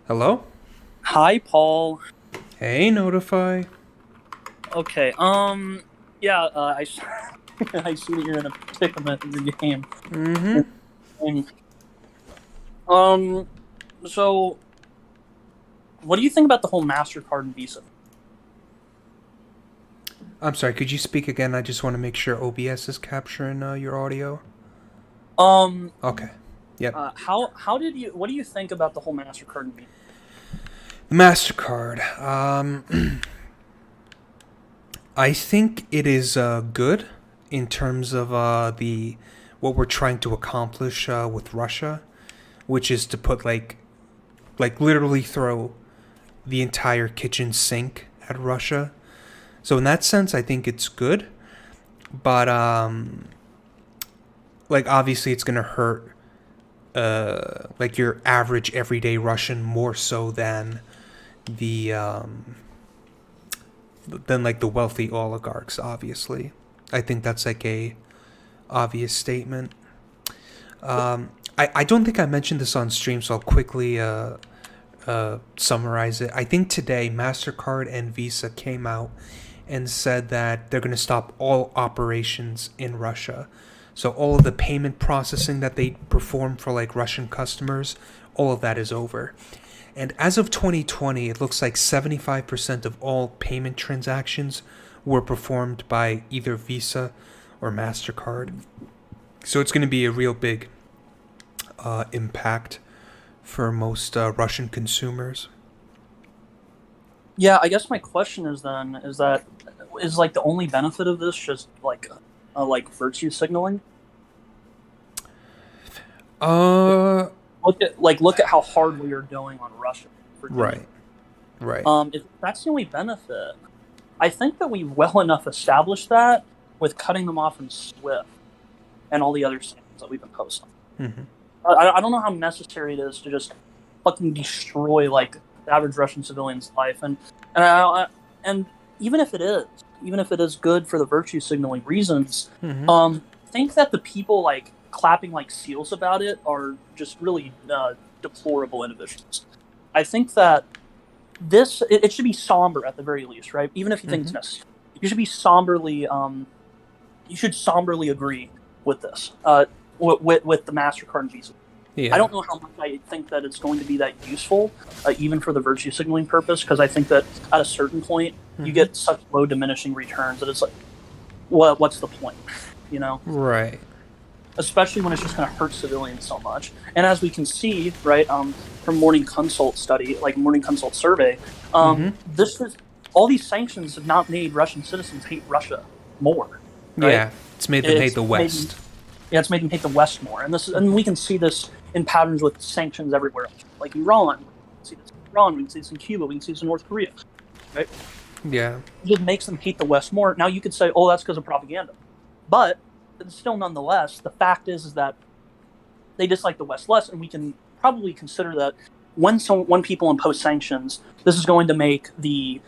Hello? Hi, Paul. Hey, Notify. Okay, yeah, I see that you're in a predicament in the game. Mm-hmm. Um, um, so what do you think about the whole Mastercard and Visa? I'm sorry, could you speak again? I just want to make sure OBS is capturing your audio. Um, Okay. Yep. what do you think about the whole Mastercard and Visa? MasterCard. I think it is good in terms of the what we're trying to accomplish with Russia, which is to put like literally throw the entire kitchen sink at Russia. So in that sense, I think it's good, but like obviously it's gonna hurt like your average everyday Russian more so the than like the wealthy oligarchs. Obviously, I think that's like a obvious statement. I don't think I mentioned this on stream, so I'll quickly summarize it. I think today Mastercard and Visa came out and said that they're going to stop all operations in Russia. So all of the payment processing that they perform for like Russian customers, all of that is over. And as of 2020, it looks like 75% of all payment transactions were performed by either Visa or Mastercard. So it's going to be a real big impact for most Russian consumers. Yeah, I guess my question is then is like the only benefit of this just like virtue signaling? Uh, Look at how hard we are doing on Russia for doing. right, right. If that's the only benefit, I think that we well enough established that with cutting them off from SWIFT and all the other sanctions that we've imposed on. Mm-hmm. I don't know how necessary it is to just fucking destroy like the average Russian civilian's life, and even if it is good for the virtue signaling reasons, Mm-hmm. I think that the people like clapping like seals about it are just really deplorable individuals. I think that it should be somber at the very least, right? Even if you think it's Mm-hmm. necessary, you should be you should somberly agree with this, with the Mastercard and Visa. I Yeah. don't know how much I think that it's going to be that useful, even for the virtue signaling purpose, because I think that at a certain point you Mm-hmm. get such low diminishing returns that it's like, what's the point, you know? Right. Especially when it's just going to hurt civilians so much. And as we can see, right, from Morning Consult study, like Morning Consult survey, Mm-hmm. this is all these sanctions have not made Russian citizens hate Russia more, right? Yeah. It's made them hate It's the made West. Yeah, it's made them hate the West more, and we can see this in patterns with sanctions everywhere, like Iran. We can see this in Iran. We can see this in Cuba. We can see this in North Korea. Right? Yeah. It just makes them hate the West more. Now you could say, "Oh, that's because of propaganda," but still, nonetheless, the fact is that they dislike the West less, and we can probably consider that when people impose sanctions, this is going to make the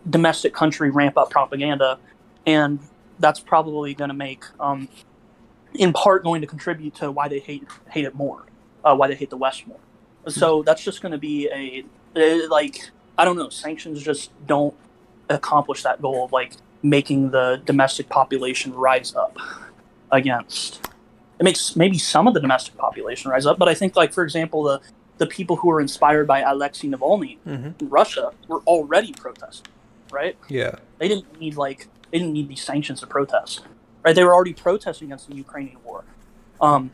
domestic country ramp up propaganda, and that's probably going to make in part going to contribute to why they hate it more, why they hate the West more. So that's just going to be like I don't know. Sanctions just don't accomplish that goal of like making the domestic population rise up against. It makes maybe some of the domestic population rise up, but I think like for example the people who were inspired by Alexei Navalny Mm-hmm. in Russia were already protesting, right? Yeah. They didn't need these sanctions to protest, right? They were already protesting against the Ukrainian war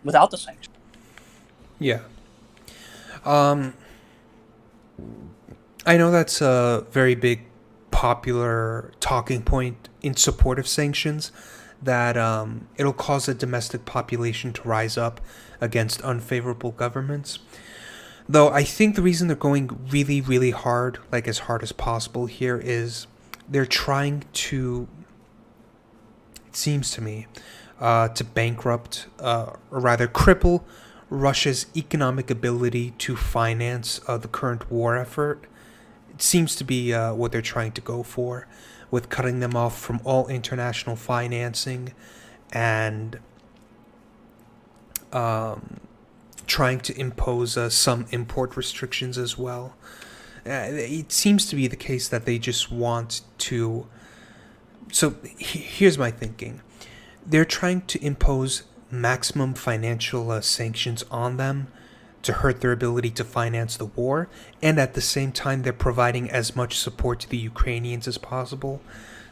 without the sanctions. Yeah. Um, I know that's a very big popular talking point in support of sanctions, that it'll cause the domestic population to rise up against unfavorable governments. Though I think the reason they're going really, really hard, like as hard as possible here, is they're trying to, it seems to me, to bankrupt, or rather cripple Russia's economic ability to finance the current war effort. It seems to be what they're trying to go for, with cutting them off from all international financing and trying to impose some import restrictions as well. It seems to be the case that they just want to. So here's my thinking. They're trying to impose maximum financial sanctions on them to hurt their ability to finance the war, and at the same time they're providing as much support to the Ukrainians as possible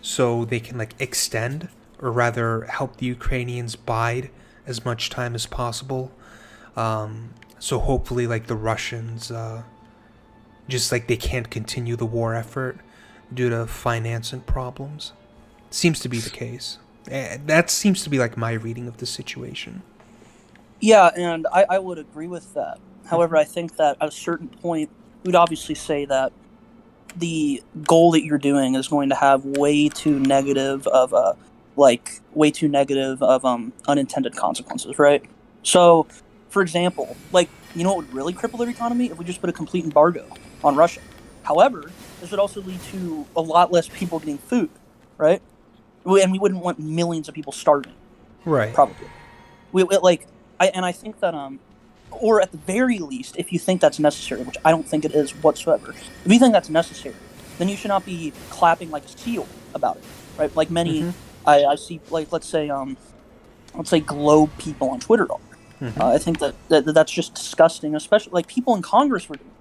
so they can like extend, or rather help the Ukrainians bide as much time as possible. So hopefully like the Russians just like they can't continue the war effort due to financing problems. Seems to be the case. That seems to be like my reading of the situation. Yeah, and I would agree with that. However, I think that at a certain point, we'd obviously say that the goal that you're doing is going to have way too negative of unintended consequences, right? So, for example, like, you know what would really cripple their economy? If we just put a complete embargo on Russia. However, this would also lead to a lot less people getting food, right? And we wouldn't want millions of people starving. Right. Probably. I think that, or at the very least, if you think that's necessary, which I don't think it is whatsoever, if you think that's necessary, then you should not be clapping like a seal about it, right? Like many, I see, like, let's say Globe people on Twitter are. I think that's just disgusting, especially, like, people in Congress were doing it.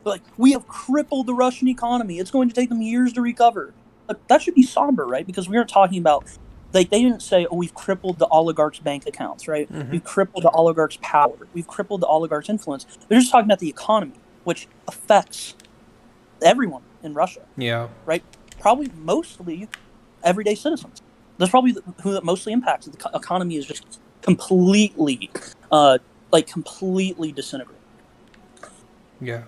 They're like, we have crippled the Russian economy. It's going to take them years to recover. Like, that should be somber, right? Because we aren't talking about, like, they didn't say, oh, we've crippled the oligarchs' bank accounts, right? We've crippled the oligarchs' power. We've crippled the oligarchs' influence. They're just talking about the economy, which affects everyone in Russia. Yeah. Right? Probably mostly everyday citizens. That's probably who that mostly impacts. The economy is just completely disintegrating. Yeah.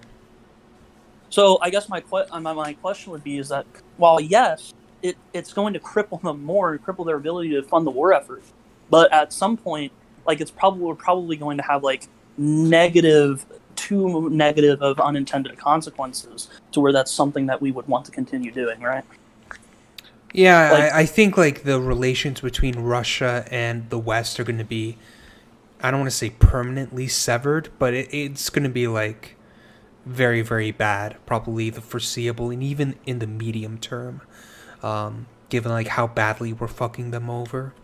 So I guess my question would be is that, while yes, it's going to cripple them more and cripple their ability to fund the war effort, but at some point, like, we're probably going to have like too negative of unintended consequences to where that's something that we would want to continue doing, right? Yeah, Like, I think like the relations between Russia and the West are going to be, I don't want to say permanently severed, but it's going to be like very, very bad, probably the foreseeable and even in the medium term, given like how badly we're fucking them over.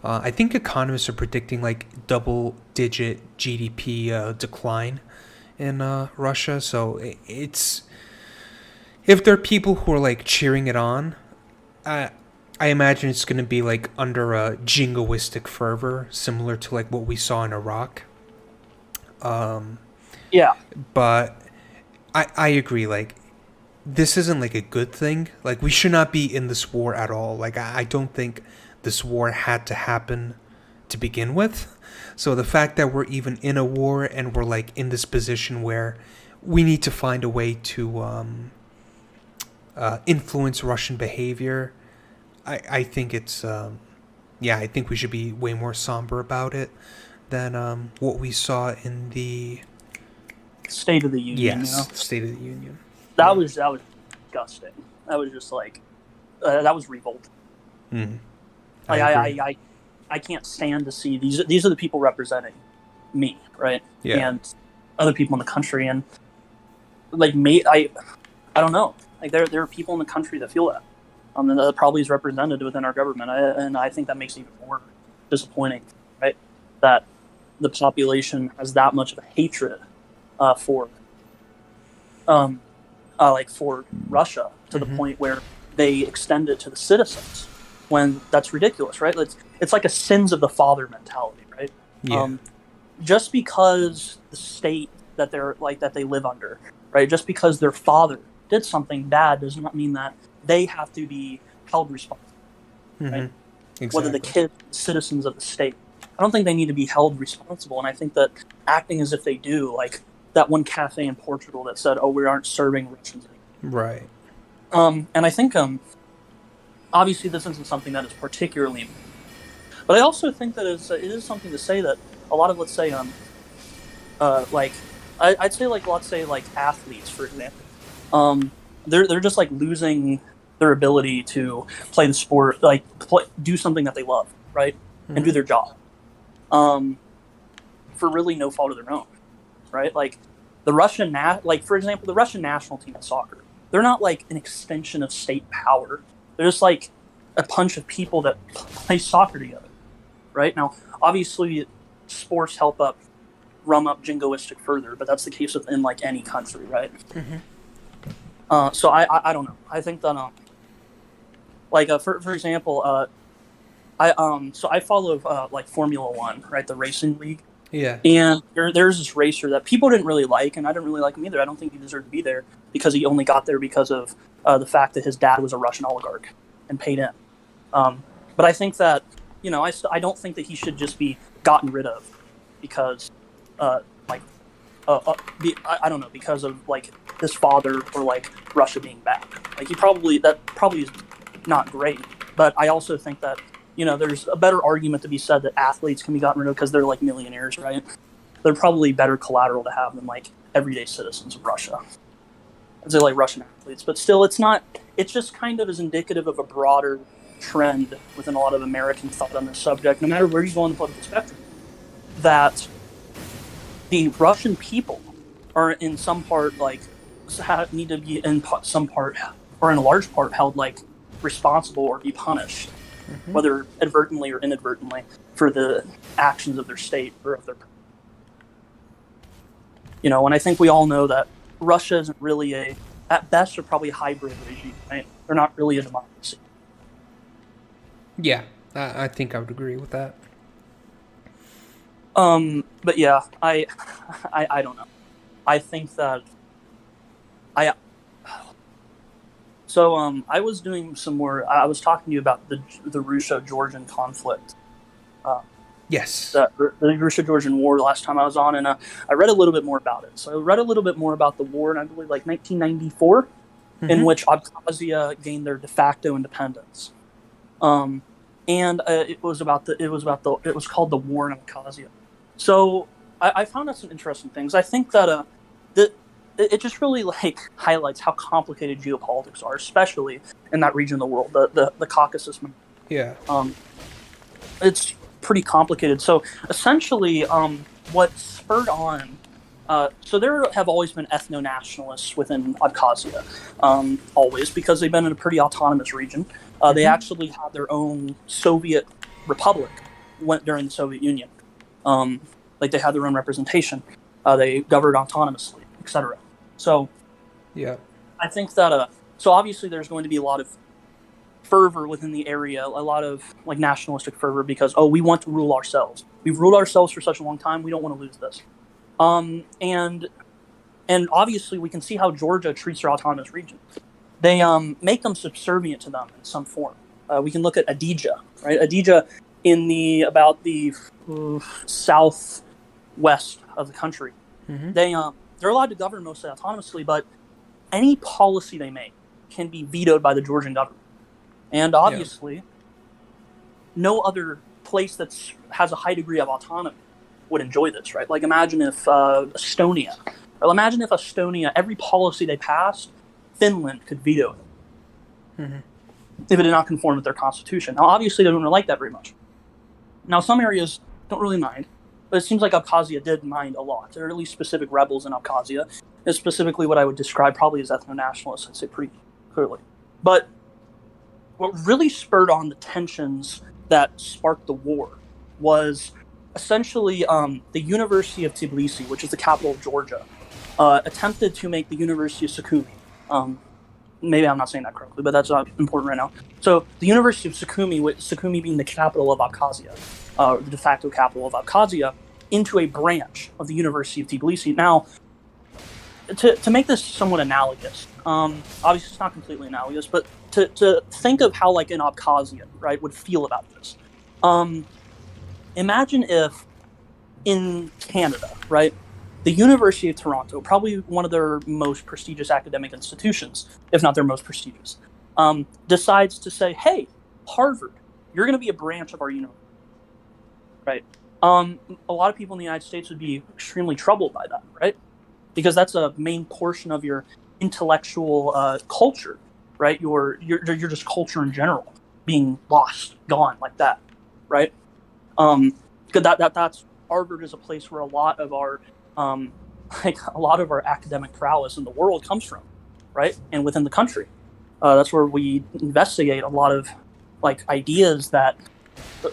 I think economists are predicting like double-digit GDP decline in Russia, so it's, if there are people who are like cheering it on, I imagine it's going to be like under a jingoistic fervor, similar to like what we saw in Iraq. yeah. But I agree, like, this isn't like a good thing. Like, we should not be in this war at all. Like, I don't think this war had to happen to begin with. So the fact that we're even in a war and we're like in this position where we need to find a way to influence Russian behavior, I think it's I think we should be way more somber about it than what we saw in the State of the Union. Yes, you know? State of the Union. That was disgusting. That was just like that was revolting. I can't stand to see these are the people representing me, right? Yeah. And other people in the country, and like me, I don't know. Like there are people in the country that feel that. And that probably is represented within our government, and I think that makes it even more disappointing, right? That the population has that much of a hatred for Russia to the point where they extend it to the citizens, when that's ridiculous, right? It's like a sins of the father mentality, right? Yeah. Just because the state that they live under, right? Just because their father did something bad does not mean that they have to be held responsible, right? Exactly. Whether the kids, citizens of the state. I don't think they need to be held responsible, and I think that acting as if they do, like that one cafe in Portugal that said, "Oh, we aren't serving Russians anymore." Right. And I think, obviously, this isn't something that is particularly important. But I also think that it is something to say that a lot of, let's say, I'd say, like, let's say, like, athletes, for example, they're just, like, losing their ability to play the sport, like, do something that they love, right? And do their job. For really no fault of their own. right? Like the Russian, like for example, the Russian national team in soccer, they're not like an extension of state power. They're just like a bunch of people that play soccer together, right? Now, obviously, sports help rum up jingoistic further, but that's the case within like any country, right? So I don't know. I think that like for example, I follow like Formula One, right? The racing league. Yeah. And there's this racer that people didn't really like, and I didn't really like him either. I don't think he deserved to be there because he only got there because of the fact that his dad was a Russian oligarch and paid in. But I think that, you know, I don't think that he should just be gotten rid of because, I don't know, because of like his father or like Russia being bad. Like that probably is not great. But I also think that, you know, there's a better argument to be said that athletes can be gotten rid of because they're like millionaires, right? They're probably better collateral to have than like everyday citizens of Russia. I'd say like Russian athletes, but still it's just kind of is indicative of a broader trend within a lot of American thought on this subject, no matter where you go on the political spectrum, that the Russian people are in some part like need to be in some part or in a large part held like responsible or be punished, whether advertently or inadvertently, for the actions of their state or of their, you know. And I think we all know that Russia isn't really at best, are probably a hybrid regime, right? They're not really a democracy. Yeah, I think I would agree with that. But yeah, I don't know. I think that I was doing some more. I was talking to you about the Russo-Georgian conflict. Yes. The Russo-Georgian War last time I was on, and I read a little bit more about it. So I read a little bit more about the war in, I believe, like 1994, in which Abkhazia gained their de facto independence. And it was called the War in Abkhazia. So I found out some interesting things. I think that it just really like highlights how complicated geopolitics are, especially in that region of the world, the Caucasus. Yeah. It's pretty complicated. So essentially, what spurred on, so there have always been ethno-nationalists within Abkhazia, always, because they've been in a pretty autonomous region. They actually had their own Soviet republic during the Soviet Union. Like they had their own representation. They governed autonomously, etc. So yeah, I think that so obviously there's going to be a lot of fervor within the area, a lot of like nationalistic fervor because we want to rule ourselves. We've ruled ourselves for such a long time. We don't want to lose this. And obviously we can see how Georgia treats their autonomous region. They make them subservient to them in some form. We can look at Adija, right? Adija in about the southwest of the country. They're allowed to govern mostly autonomously, but any policy they make can be vetoed by the Georgian government. And obviously, no other place that has a high degree of autonomy would enjoy this, right? Like imagine if Estonia, every policy they passed, Finland could veto it if it did not conform with their constitution. Now, obviously, they don't really like that very much. Now, some areas don't really mind, but it seems like Abkhazia did mind a lot. There are at least specific rebels in Abkhazia, and specifically what I would describe probably as ethno-nationalists, I'd say pretty clearly. But what really spurred on the tensions that sparked the war was essentially the University of Tbilisi, which is the capital of Georgia, attempted to make the University of Sukhumi. Maybe I'm not saying that correctly, but that's not important right now. So the University of Sukhumi, with Sukhumi being the capital of Abkhazia, the de facto capital of Abkhazia, into a branch of the University of Tbilisi. Now, to make this somewhat analogous, obviously it's not completely analogous, but to think of how like an Abkhazian, right, would feel about this. Imagine if in Canada, right, the University of Toronto, probably one of their most prestigious academic institutions, if not their most prestigious, decides to say, hey, Harvard, you're going to be a branch of our university, right? A lot of people in the United States would be extremely troubled by that, right? Because that's a main portion of your intellectual culture, right? Your just culture in general being lost, gone like that, right? Because that's Harvard is a place where a lot of our like a lot of our academic prowess in the world comes from, right? And within the country, that's where we investigate a lot of like ideas that,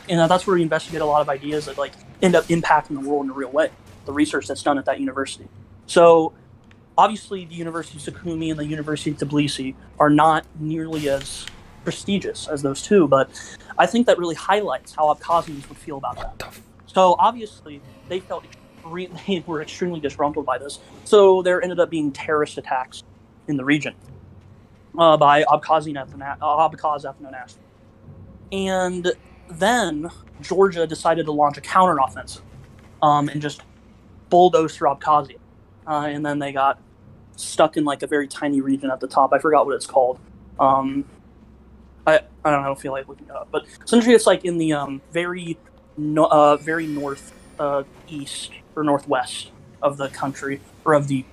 that's where we investigate a lot of ideas that like end up impacting the world in a real way. The research that's done at that university. So obviously the University of Sukhumi and the University of Tbilisi are not nearly as prestigious as those two, but I think that really highlights how Abkhazians would feel about that. So obviously they were extremely disgruntled by this. So there ended up being terrorist attacks in the region by Abkhaz ethno-nationalists. And then Georgia decided to launch a counteroffensive and just bulldoze through Abkhazia. And then they got stuck in like a very tiny region at the top. I forgot what it's called. I don't feel like looking it up. But essentially it's like in the very north east or northwest of the country, or of the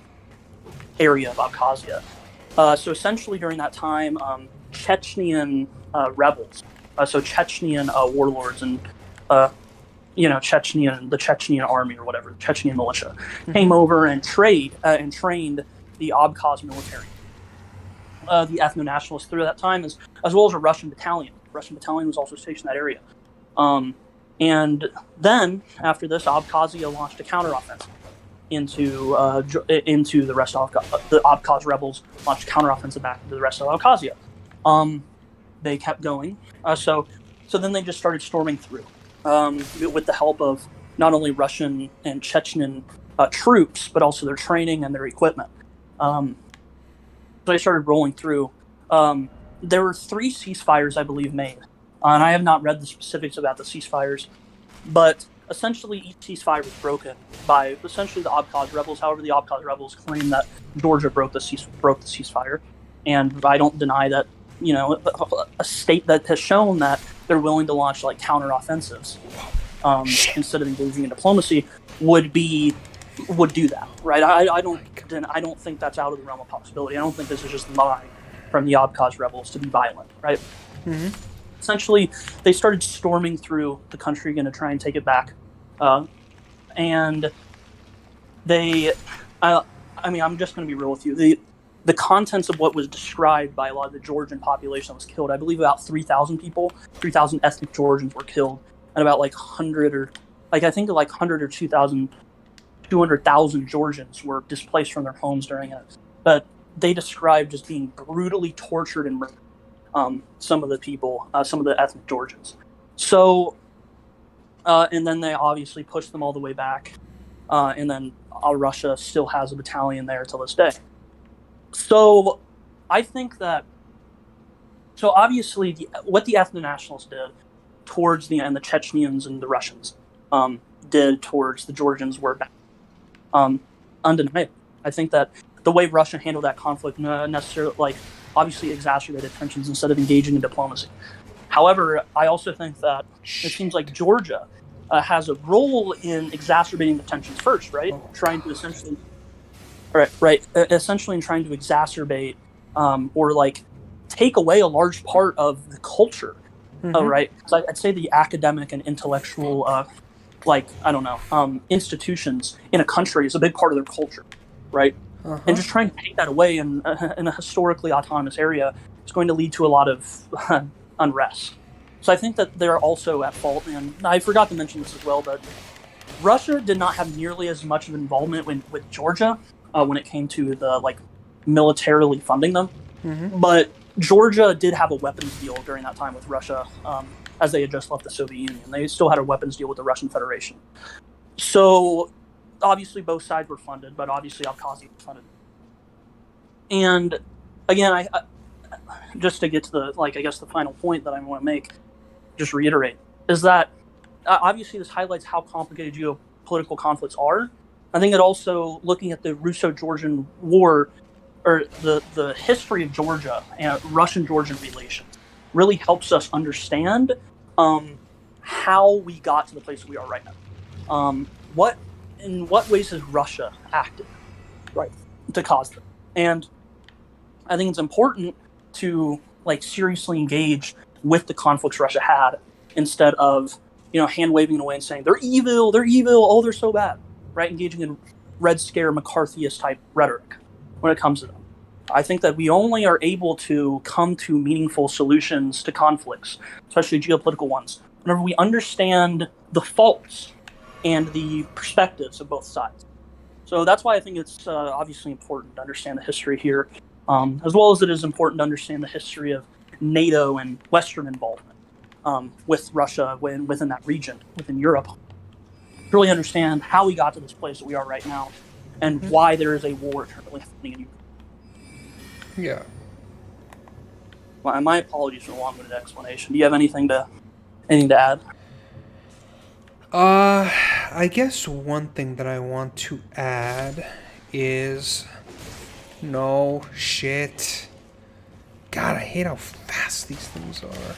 area of Abkhazia. So essentially during that time, Chechnyan rebels, so Chechnyan warlords and the Chechnyan army or whatever, the Chechnyan militia, came over and trained the Abkhaz military, the ethno-nationalists through that time, as well as a Russian battalion. The Russian battalion was also stationed in that area. And then, after this, Abkhazia launched a counteroffensive into the rest of the Abkhaz rebels launched a counteroffensive back into the rest of Abkhazia. They kept going. So then they just started storming through with the help of not only Russian and Chechen troops, but also their training and their equipment. So they started rolling through. There were 3 ceasefires, I believe, made. And I have not read the specifics about the ceasefires, but essentially each ceasefire was broken by essentially the Abkhaz rebels. However, the Abkhaz rebels claim that Georgia broke the ceasefire, and I don't deny that. A state that has shown that they're willing to launch like counteroffensives instead of engaging in diplomacy would do that, right? I don't think that's out of the realm of possibility. I don't think this is just lying from the Abkhaz rebels to be violent, right? Mm-hmm. Essentially, they started storming through the country, going to try and take it back. And they, I'm just going to be real with you. The contents of what was described by a lot of the Georgian population that was killed, I believe about 3,000 people, 3,000 ethnic Georgians were killed, and about like 100 or 200,000 Georgians were displaced from their homes during it. But they described as being brutally tortured and murdered. Some of the people, some of the ethnic Georgians. So, and then they obviously pushed them all the way back. And then Russia still has a battalion there till this day. So I think that, so obviously what the ethno-nationalists did towards the Chechens and the Russians did towards the Georgians were bad. Undeniable. I think that the way Russia handled that conflict necessarily, obviously exacerbated tensions instead of engaging in diplomacy. However, I also think that it seems like Georgia has a role in exacerbating the tensions first, right? Trying to essentially, essentially in trying to exacerbate or take away a large part of the culture, right? So I'd say the academic and intellectual, institutions in a country is a big part of their culture, right? And just trying to take that away in a historically autonomous area is going to lead to a lot of unrest. So I think that they're also at fault. And I forgot to mention this as well, but Russia did not have nearly as much of involvement with Georgia when it came to the militarily funding them. But Georgia did have a weapons deal during that time with Russia, as they had just left the Soviet Union. They still had a weapons deal with the Russian Federation. So obviously both sides were funded, but obviously Abkhazia was funded. And again, I just to get to the the final point that I want to make, just reiterate, is that obviously this highlights how complicated geopolitical conflicts are. I think it also, looking at the Russo-Georgian War, or the history of Georgia and Russian-Georgian relations, really helps us understand how we got to the place we are right now. In what ways has Russia acted, right, to cause them? And I think it's important to seriously engage with the conflicts Russia had, instead of hand waving it away and saying they're evil, oh they're so bad, right? Engaging in Red Scare McCarthyist type rhetoric when it comes to them. I think that we only are able to come to meaningful solutions to conflicts, especially geopolitical ones, whenever we understand the faults and the perspectives of both sides. So that's why I think it's obviously important to understand the history here, as well as it is important to understand the history of NATO and Western involvement with Russia within that region, within Europe. To really understand how we got to this place that we are right now, and why there is a war currently happening in Ukraine. Yeah. Well, my apologies for the long-winded explanation. Do you have anything to add? I guess one thing that I want to add is no shit. God, I hate how fast these things are.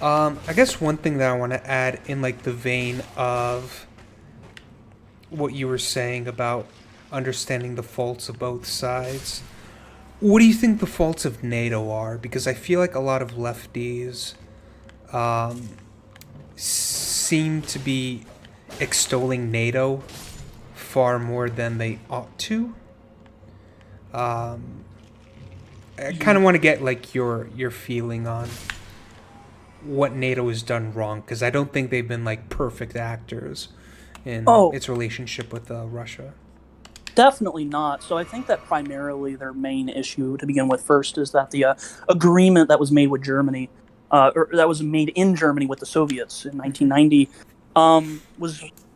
I guess one thing that I want to add in like the vein of what you were saying about understanding the faults of both sides. What do you think the faults of NATO are? Because I feel like a lot of lefties seem to be extolling NATO far more than they ought to. I kind of want to get like your feeling on what NATO has done wrong, because I don't think they've been like perfect actors in its relationship with Russia. Definitely not. So I think that primarily their main issue to begin with first is that the agreement that was made with Germany, or that was made in Germany with the Soviets in 1990,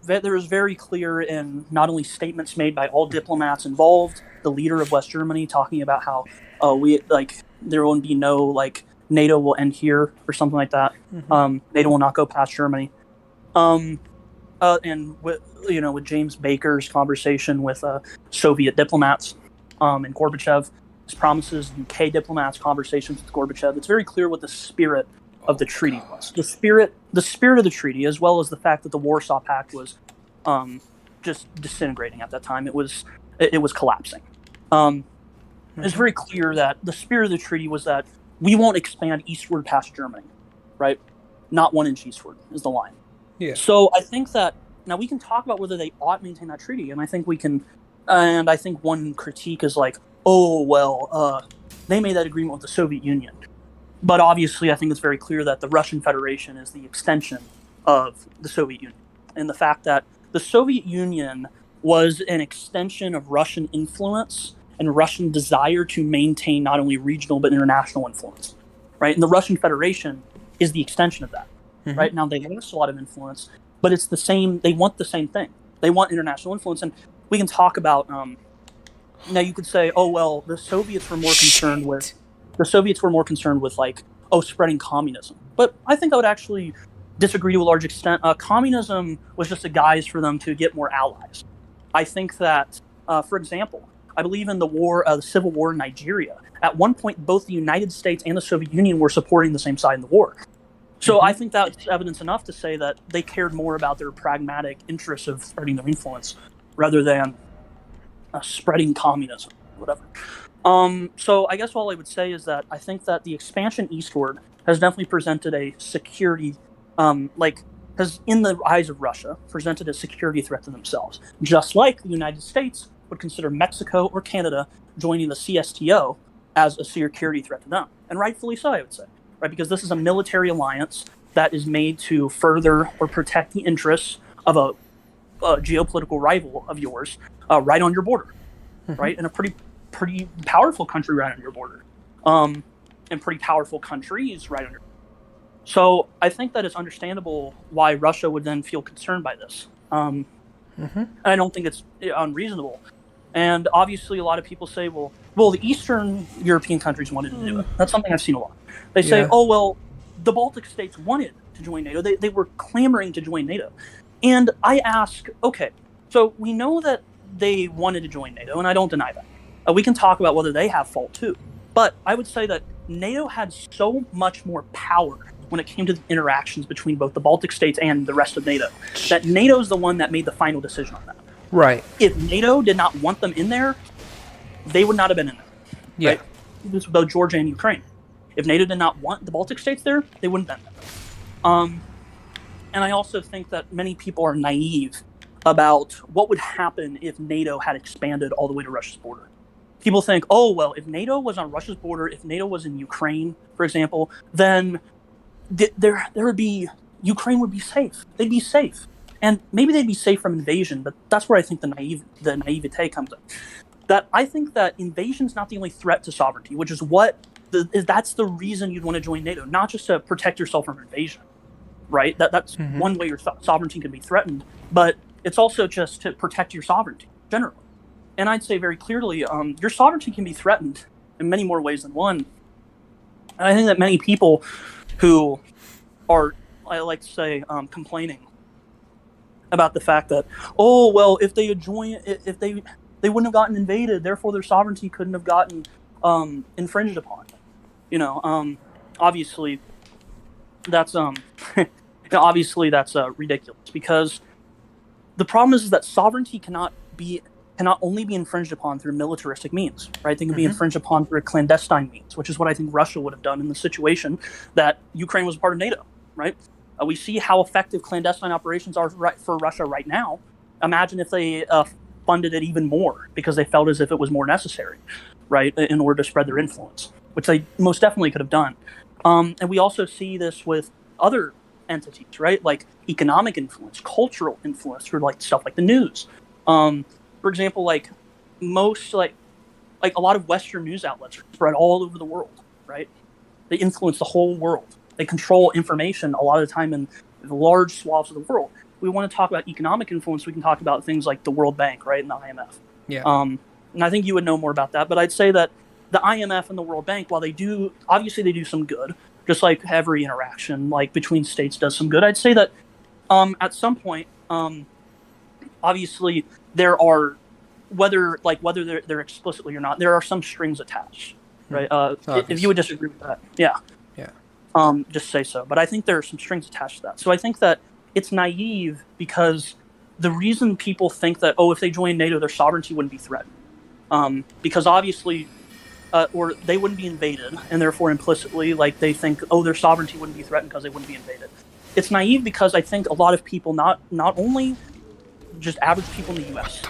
there was very clear in not only statements made by all diplomats involved, the leader of West Germany talking about how there won't be no NATO will end here or something like that. NATO will not go past Germany. And with James Baker's conversation with Soviet diplomats and Gorbachev, his promises, UK diplomats' conversations with Gorbachev, it's very clear what the spirit of the treaty was. The spirit of the treaty, as well as the fact that the Warsaw Pact was just disintegrating at that time. It was collapsing. It's very clear that the spirit of the treaty was that we won't expand eastward past Germany, right? Not 1 inch eastward is the line. Yeah. So I think that now we can talk about whether they ought to maintain that treaty, and I think we can. And I think one critique is like, they made that agreement with the Soviet Union, but obviously I think it's very clear that the Russian Federation is the extension of the Soviet Union, and the fact that the Soviet Union was an extension of Russian influence and Russian desire to maintain not only regional but international influence, right? And the Russian Federation is the extension of that. Right now, they lost a lot of influence, but it's the same. They want the same thing. They want international influence, and we can talk about. Now, you could say, the Soviets were more concerned with spreading communism. But I think I would actually disagree to a large extent. Communism was just a guise for them to get more allies. I think that, for example, I believe in the civil war in Nigeria. At one point, both the United States and the Soviet Union were supporting the same side in the war. So I think that's evidence enough to say that they cared more about their pragmatic interests of spreading their influence rather than spreading communism, whatever. So I guess all I would say is that I think that the expansion eastward has definitely presented a security, has in the eyes of Russia, presented a security threat to themselves. Just like the United States would consider Mexico or Canada joining the CSTO as a security threat to them. And rightfully so, I would say. Right, because this is a military alliance that is made to further or protect the interests of a geopolitical rival of yours right on your border, right? And a pretty powerful country right on your border, and pretty powerful countries right on your border. So I think that it's understandable why Russia would then feel concerned by this. And I don't think it's unreasonable. And obviously a lot of people say, well, the Eastern European countries wanted to do it. That's something I've seen a lot. They say, the Baltic states wanted to join NATO. They were clamoring to join NATO. And I ask, okay, so we know that they wanted to join NATO, and I don't deny that. We can talk about whether they have fault too. But I would say that NATO had so much more power when it came to the interactions between both the Baltic states and the rest of NATO, that NATO is the one that made the final decision on that. Right. If NATO did not want them in there, they would not have been in there. Yeah. Right? This was both Georgia and Ukraine. If NATO did not want the Baltic states there, they wouldn't have been there. And I also think that many people are naive about what would happen if NATO had expanded all the way to Russia's border. People think, oh, well, if NATO was on Russia's border, if NATO was in Ukraine, for example, then there would be, Ukraine would be safe. They'd be safe. And maybe they'd be safe from invasion, but that's where I think the naivete comes in. That I think that invasion's not the only threat to sovereignty, which is that's the reason you'd want to join NATO, not just to protect yourself from invasion, right? That's one way your sovereignty can be threatened, but it's also just to protect your sovereignty generally. And I'd say very clearly, your sovereignty can be threatened in many more ways than one. And I think that many people who are, I like to say, complaining about the fact that, oh, well, if they had joined, if they wouldn't have gotten invaded, therefore their sovereignty couldn't have gotten infringed upon. Obviously, that's obviously that's ridiculous, because the problem is that sovereignty cannot only be infringed upon through militaristic means, right? They can be infringed upon through clandestine means, which is what I think Russia would have done in the situation that Ukraine was a part of NATO, right? We see how effective clandestine operations are for Russia right now. Imagine if they funded it even more because they felt as if it was more necessary, right, in order to spread their influence, which they most definitely could have done. And we also see this with other entities, right, like economic influence, cultural influence through like stuff like the news. For example, like most like a lot of Western news outlets are spread all over the world, right? They influence the whole world. They control information a lot of the time in large swaths of the world. We want to talk about economic influence. We can talk about things like the World Bank, right, and the IMF. Yeah. And I think you would know more about that. But I'd say that the IMF and the World Bank, while they do some good, just like every interaction like between states does some good. I'd say that at some point, obviously there are, whether they're explicitly or not, there are some strings attached, right? If you would disagree with that, yeah. Just say so. But I think there are some strings attached to that. So I think that it's naive because the reason people think that, oh, if they join NATO, their sovereignty wouldn't be threatened. Because obviously, or they wouldn't be invaded, and therefore implicitly, like they think, oh, their sovereignty wouldn't be threatened because they wouldn't be invaded. It's naive because I think a lot of people, not only just average people in the U.S.,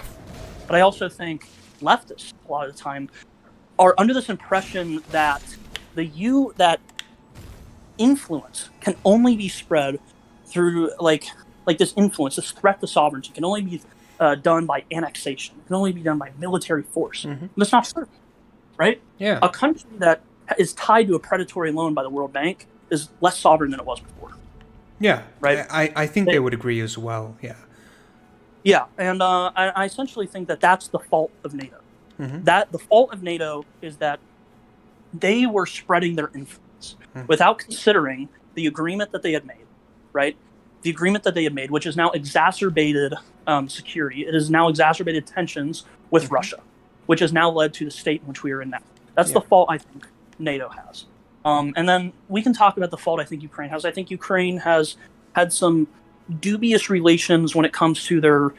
but I also think leftists a lot of the time are under this impression that that influence can only be spread through like this influence, this threat to sovereignty can only be done by annexation. It can only be done by military force. That's not true, right? Yeah. A country that is tied to a predatory loan by the World Bank is less sovereign than it was before. Yeah, right. I think they would agree as well. Yeah. Yeah, and I essentially think that that's the fault of NATO. That the fault of NATO is that they were spreading their influence without considering the agreement that they had made, right? The agreement that they had made, which has now exacerbated security. It has now exacerbated tensions with Russia, which has now led to the state in which we are in now. That's the fault I think NATO has. And then we can talk about the fault I think Ukraine has. I think Ukraine has had some dubious relations when it comes to their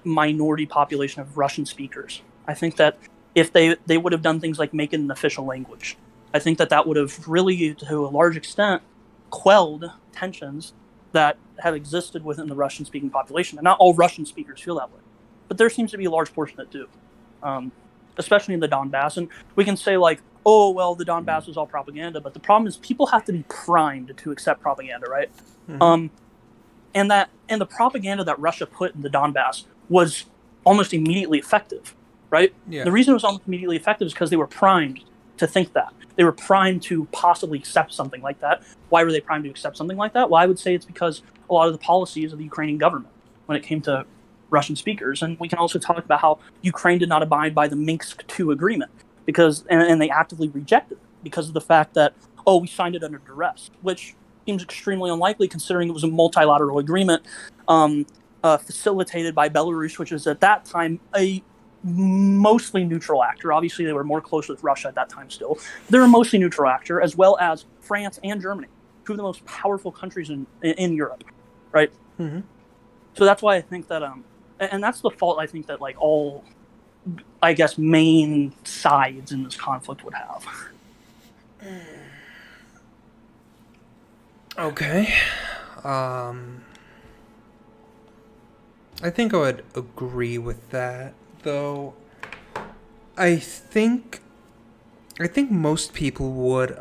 minority population of Russian speakers. I think that if they would have done things like make it an official language, I think that would have really, to a large extent, quelled tensions that have existed within the Russian-speaking population. And not all Russian speakers feel that way, but there seems to be a large portion that do, especially in the Donbass. And we can say like, oh, well, the Donbass was all propaganda, but the problem is people have to be primed to accept propaganda, right? And the propaganda that Russia put in the Donbass was almost immediately effective, right? Yeah. The reason it was almost immediately effective is because they were primed to think that. They were primed to possibly accept something like that. Why were they primed to accept something like that? Well, I would say it's because a lot of the policies of the Ukrainian government when it came to Russian speakers. And we can also talk about how Ukraine did not abide by the Minsk II agreement and they actively rejected it because of the fact that, oh, we signed it under duress, which seems extremely unlikely considering it was a multilateral agreement facilitated by Belarus, which was at that time a mostly neutral actor. Obviously, they were more close with Russia at that time still. They were a mostly neutral actor, as well as France and Germany, two of the most powerful countries in Europe, right? So that's why I think that, and that's the fault I think that like all, I guess, main sides in this conflict would have. Okay. I think I would agree with that, though. I think I think most people would,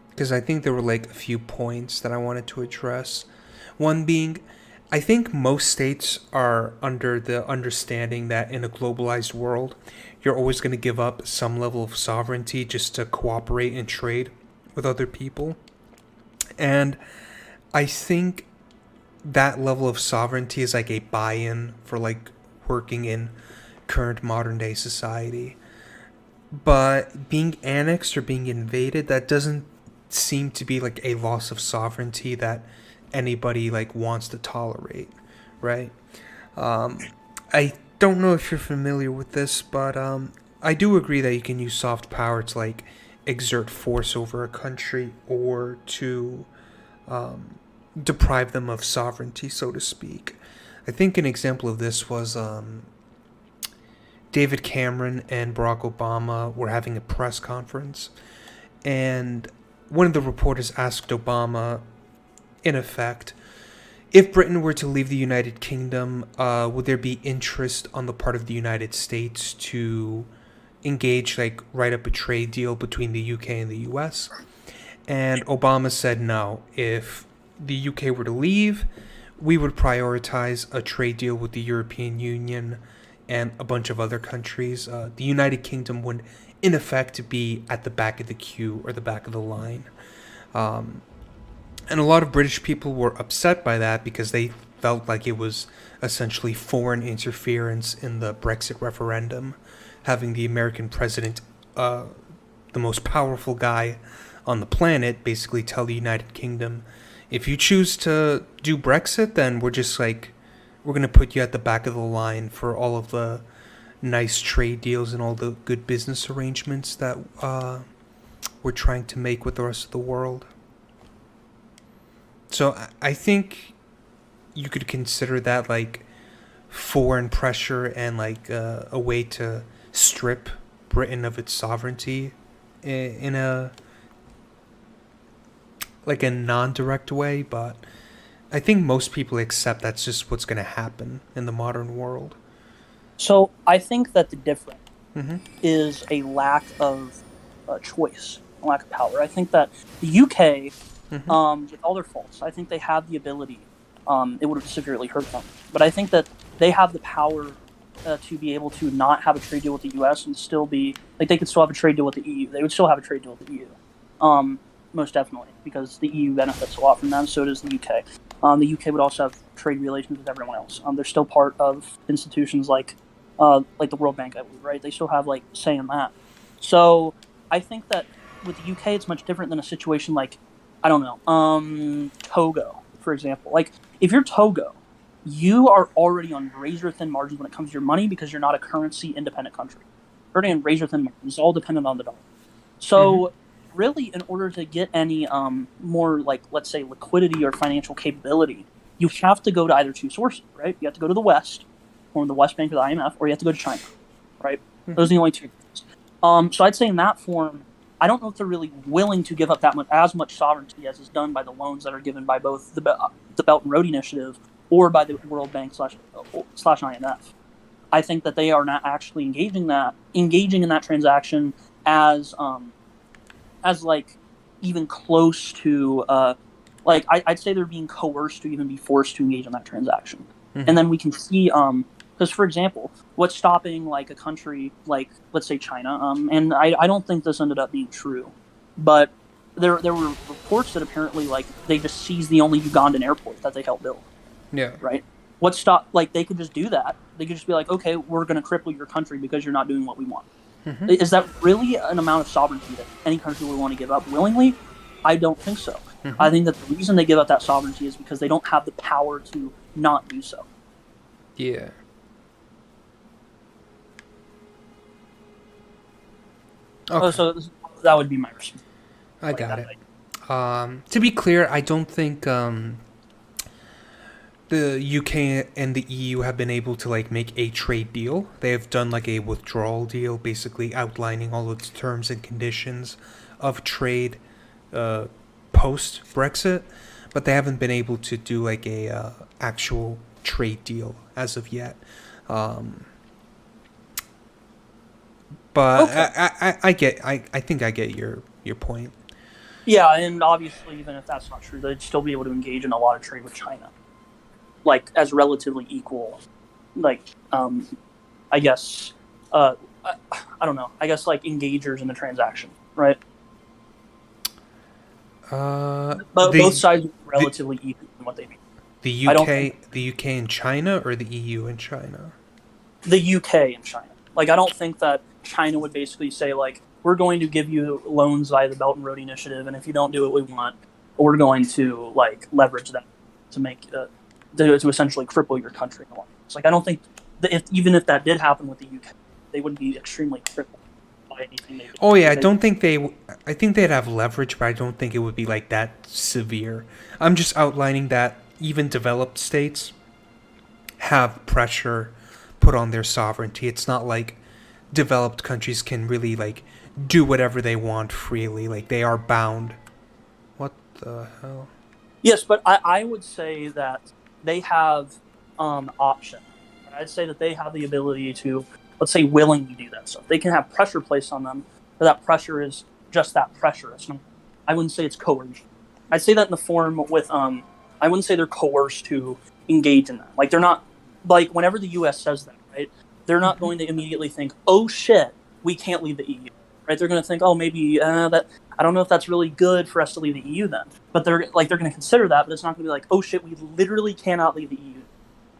because I think there were like a few points that I wanted to address. One being, I think most states are under the understanding that in a globalized world, you're always going to give up some level of sovereignty just to cooperate and trade with other people. And I think that level of sovereignty is like a buy-in for like working in current modern day society. But being annexed or being invaded, that doesn't seem to be like a loss of sovereignty that anybody like wants to tolerate, right? I don't know if you're familiar with this, but I do agree that you can use soft power to like exert force over a country or to deprive them of sovereignty, so to speak. I think an example of this was David Cameron and Barack Obama were having a press conference, and one of the reporters asked Obama, in effect, if Britain were to leave the United Kingdom, would there be interest on the part of the United States to engage, like, write up a trade deal between the UK and the US? And Obama said no. If the UK were to leave, we would prioritize a trade deal with the European Union and a bunch of other countries. The United Kingdom would, in effect, be at the back of the queue or the back of the line. And a lot of British people were upset by that because they felt like it was essentially foreign interference in the Brexit referendum, having the American president, the most powerful guy on the planet, basically tell the United Kingdom, if you choose to do Brexit, then we're going to put you at the back of the line for all of the nice trade deals and all the good business arrangements that we're trying to make with the rest of the world. So I think you could consider that like foreign pressure and like a way to strip Britain of its sovereignty in a like a non-direct way, but I think most people accept that's just what's going to happen in the modern world. So I think that the difference Mm-hmm. is a lack of choice, a lack of power. I think that the UK, Mm-hmm. with all their faults, I think they have the ability. It would have severely hurt them, but I think that they have the power to be able to not have a trade deal with the US and still be like they could still have a trade deal with the EU. They would still have a trade deal with the EU, most definitely, because the EU benefits a lot from that. So does the UK. The UK would also have trade relations with everyone else. They're still part of institutions like the World Bank, I believe, right? They still have like say in that. So I think that with the UK, it's much different than a situation like I don't know, Togo, for example. Like if you're Togo, you are already on razor thin margins when it comes to your money because you're not a currency independent country. You're already on razor thin margins. It's all dependent on the dollar. So really, in order to get any more like let's say liquidity or financial capability, you have to go to either two sources, right? You have to go to the West, or the West Bank or the IMF, or you have to go to China, right? Those are the only two things. So I'd say in that form, I don't know if they're really willing to give up as much sovereignty as is done by the loans that are given by both the Belt and Road Initiative or by the World Bank slash IMF. I think that they are not actually engaging in that transaction as like even close to I'd say they're being coerced to even be forced to engage in that transaction. Mm-hmm. And then we can see because for example, what's stopping like a country like let's say China, and I don't think this ended up being true, but there were reports that apparently like they just seized the only Ugandan airport that they helped build. Yeah. Right. What stopped? Like they could just do that. They could just be like, okay, we're going to cripple your country because you're not doing what we want. Mm-hmm. Is that really an amount of sovereignty that any country would want to give up willingly? I don't think so. Mm-hmm. I think that the reason they give up that sovereignty is because they don't have the power to not do so. Yeah. Okay. So that would be my response. I got it. To be clear, I don't think the UK and the EU have been able to like make a trade deal. They have done like a withdrawal deal, basically outlining all its terms and conditions of trade post Brexit. but they haven't been able to do like a actual trade deal as of yet. But Okay. I think I get your point. Yeah, and obviously, even if that's not true, they'd still be able to engage in a lot of trade with China, like as relatively equal. Like, I guess, I don't know. I guess like engagers in the transaction, right? But both sides are relatively equal in what they mean. The I don't think the UK and China, or the EU and China? the UK and China. Like, I don't think that China would basically say like, we're going to give you loans via the Belt and Road Initiative, and if you don't do what we want, we're going to like leverage that to make to essentially cripple your country. It's like I don't think that even if that did happen with the UK, they wouldn't be extremely crippled by anything they did. Oh yeah, I don't think they. I think they'd have leverage, but I don't think it would be like that severe. I'm just outlining that even developed states have pressure put on their sovereignty. It's not like developed countries can really like do whatever they want freely. Like they are bound. What the hell? Yes, but I would say that they have option. I'd say that they have the ability to, let's say, willingly do that stuff. They can have pressure placed on them, but that pressure is just that pressure. It's not, I wouldn't say it's coercion. I'd say that in the form with I wouldn't say they're coerced to engage in that. Like they're not like whenever the U.S. says that, right? They're not going to immediately think, "Oh shit, we can't leave the EU." Right? They're going to think, "Oh, maybe that I don't know if that's really good for us to leave the EU then." But they're going to consider that, but it's not going to be like, "Oh shit, we literally cannot leave the EU."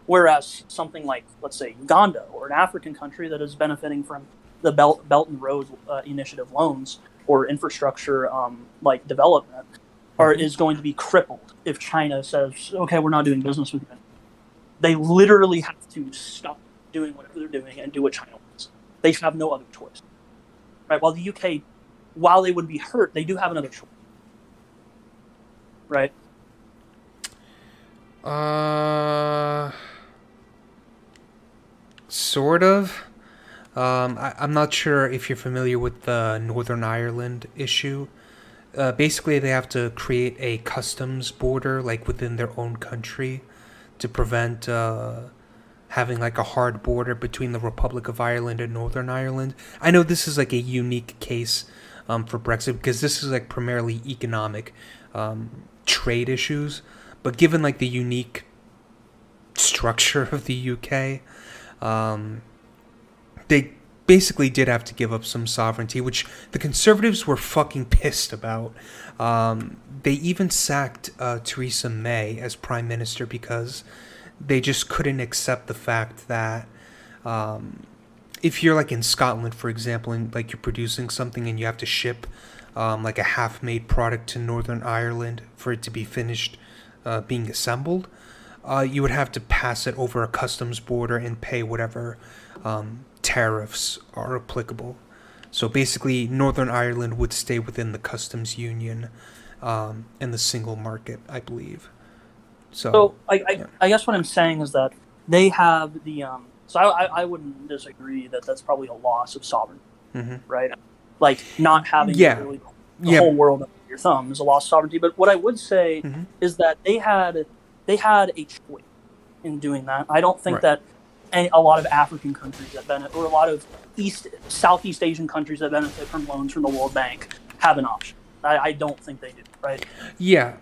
Whereas something like, let's say, Uganda or an African country that is benefiting from the Belt and Road Initiative loans or infrastructure like development, is going to be crippled if China says, "Okay, we're not doing business with you." They literally have to stop doing whatever they're doing and do what China wants. They have no other choice. Right? While the UK, while they would be hurt, they do have another choice. Right? Sort of. I'm not sure if you're familiar with the Northern Ireland issue. Basically, they have to create a customs border, like within their own country, to prevent having like a hard border between the Republic of Ireland and Northern Ireland. I know this is like a unique case for Brexit because this is like primarily economic trade issues, but given like the unique structure of the UK, they basically did have to give up some sovereignty, which the Conservatives were fucking pissed about. They even sacked Theresa May as Prime Minister because they just couldn't accept the fact that if you're like in Scotland, for example, and like you're producing something and you have to ship like a half-made product to Northern Ireland for it to be finished being assembled, you would have to pass it over a customs border and pay whatever tariffs are applicable. So basically, Northern Ireland would stay within the customs union and the single market, I believe. So I guess what I'm saying is that they have the so I wouldn't disagree that that's probably a loss of sovereignty, right? Like not having really the whole world under your thumb is a loss of sovereignty. But what I would say is that they had a choice in doing that. I don't think that a lot of African countries that benefit, or a lot of Southeast Asian countries that benefit from loans from the World Bank have an option. I don't think they do, right? Yeah,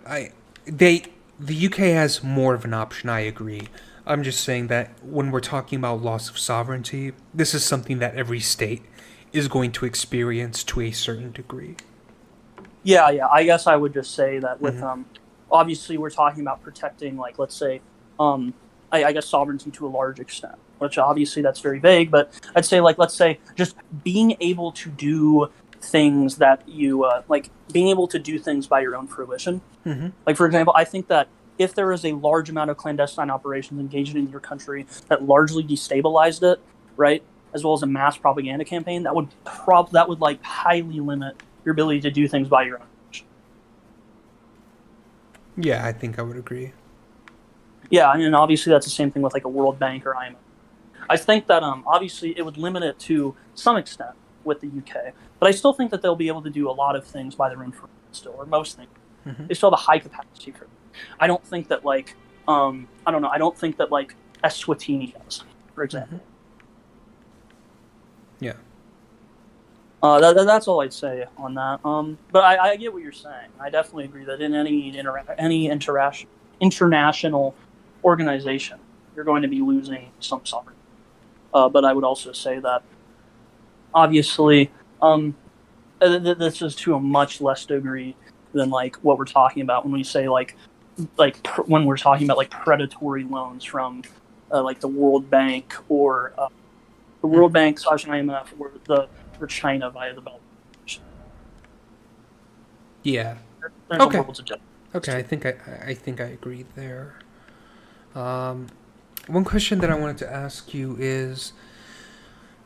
the UK has more of an option, I agree. I'm just saying that when we're talking about loss of sovereignty, this is something that every state is going to experience to a certain degree. Yeah. I guess I would just say that with obviously we're talking about protecting, like, let's say, I guess sovereignty to a large extent, which obviously that's very vague, but I'd say, like, let's say just being able to do things that you, like, being able to do things by your own fruition. Like, for example, I think that if there is a large amount of clandestine operations engaged in your country that largely destabilized it, right, as well as a mass propaganda campaign, that would like highly limit your ability to do things by your own. Yeah, I think I would agree. Yeah, and obviously that's the same thing with like a World Bank or IMF. I think that obviously it would limit it to some extent with the UK, but I still think that they'll be able to do a lot of things by their own fruition still, or most things. They still have a high capacity for it. I don't think that like I don't know. I don't think that like Eswatini does, for example. Yeah. That's all I'd say on that. But I get what you're saying. I definitely agree that in any international organization, you're going to be losing some sovereignty. But I would also say that, obviously, this is to a much less degree than like what we're talking about when we say when we're talking about like predatory loans from like the World Bank or the World Bank / IMF or China via the Belt. Yeah. There's Okay. a world of difference. Okay, I think I agree there. One question that I wanted to ask you is,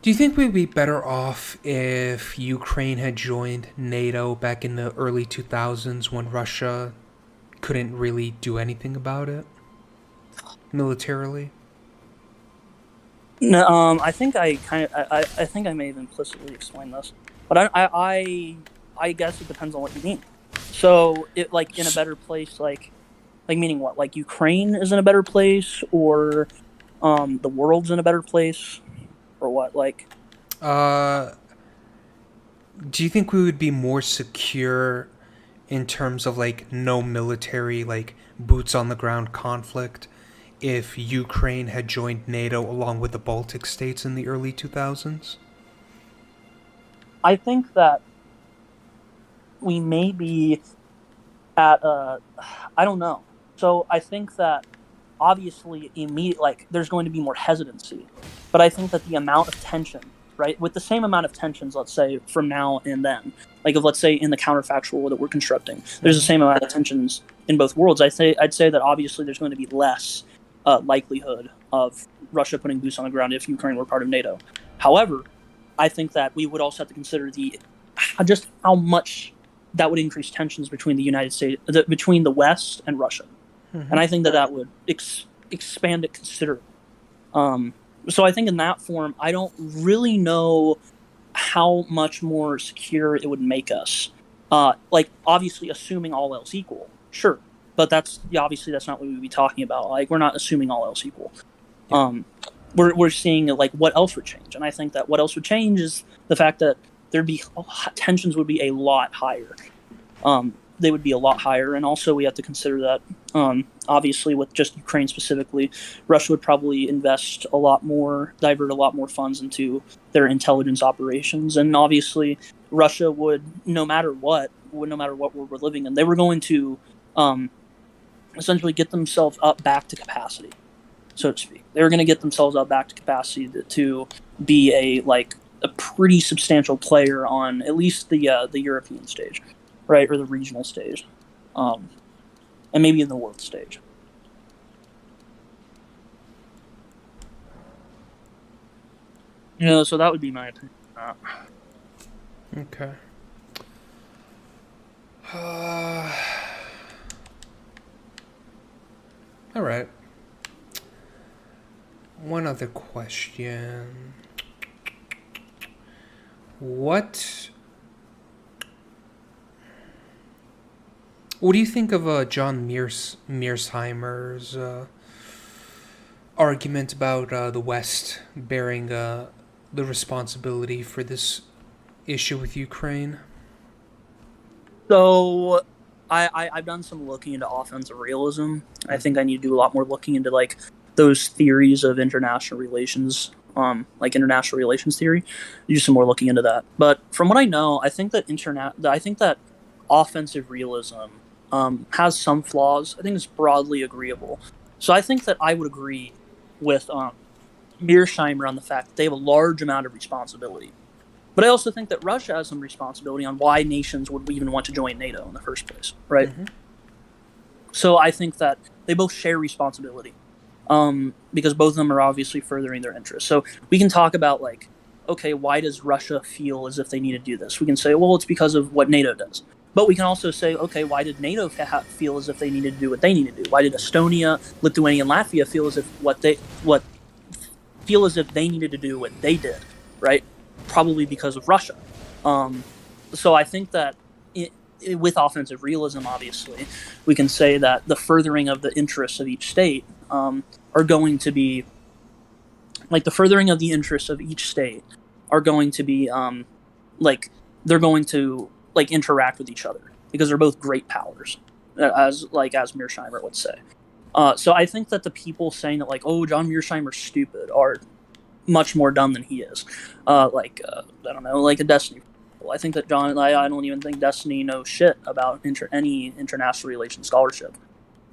do you think we'd be better off if Ukraine had joined NATO back in the early 2000s when Russia couldn't really do anything about it militarily? No, I think I think I may have implicitly explained this, but I guess it depends on what you mean. So, it like in a better place, like meaning what? Like Ukraine is in a better place, or the world's in a better place, or what? Like, Do you think we would be more secure in terms of like no military, like boots on the ground conflict if Ukraine had joined NATO along with the Baltic states in the early 2000s? I think that we may be at I don't know. So I think that obviously there's going to be more hesitancy, but I think that the amount of tension, right, with the same amount of tensions, let's say from now and then, like if let's say in the counterfactual war that we're constructing, there's the same amount of tensions in both worlds. I'd say that obviously there's going to be less likelihood of Russia putting boots on the ground if Ukraine were part of NATO. However, I think that we would also have to consider just how much that would increase tensions between the United States, between the West and Russia, and I think that would expand it considerably. So I think in that form, I don't really know how much more secure it would make us. Like obviously, assuming all else equal, sure, but obviously that's not what we'd be talking about. Like we're not assuming all else equal. We're seeing like what else would change, and I think that what else would change is the fact that tensions would be a lot higher. They would be a lot higher, and also we have to consider that obviously with just Ukraine specifically, Russia would probably divert a lot more funds into their intelligence operations, and obviously Russia would no matter what world we're living in, they were going to essentially get themselves up back to capacity, so to speak. They were going to get themselves up back to capacity to be a pretty substantial player on at least the European stage, right, or the regional stage, and maybe in the world stage. So that would be my opinion. Okay. All right. One other question. What do you think of John Mearsheimer's argument about the West bearing the responsibility for this issue with Ukraine? So I've done some looking into offensive realism. I think I need to do a lot more looking into like those theories of international relations, like international relations theory. Do some more looking into that. But from what I know, I think that offensive realism has some flaws. I think it's broadly agreeable. So I think that I would agree with Mearsheimer on the fact that they have a large amount of responsibility. But I also think that Russia has some responsibility on why nations would even want to join NATO in the first place, right? Mm-hmm. So I think that they both share responsibility, because both of them are obviously furthering their interests. So we can talk about like, okay, why does Russia feel as if they need to do this? We can say, well, it's because of what NATO does. But we can also say, okay, why did NATO feel as if they needed to do what they need to do? Why did Estonia, Lithuania, and Latvia feel as if they needed to do what they did, right? Probably because of Russia. So I think that with offensive realism, obviously, we can say that the furthering of the interests of each state are going to be, like, the furthering of the interests of each state are going to be, like, they're going to, like, interact with each other because they're both great powers, as Mearsheimer would say. So I think that the people saying that, like, oh, John Mearsheimer's stupid are much more dumb than he is. I don't know, like a Destiny. I think that I don't even think Destiny knows shit about any international relations scholarship.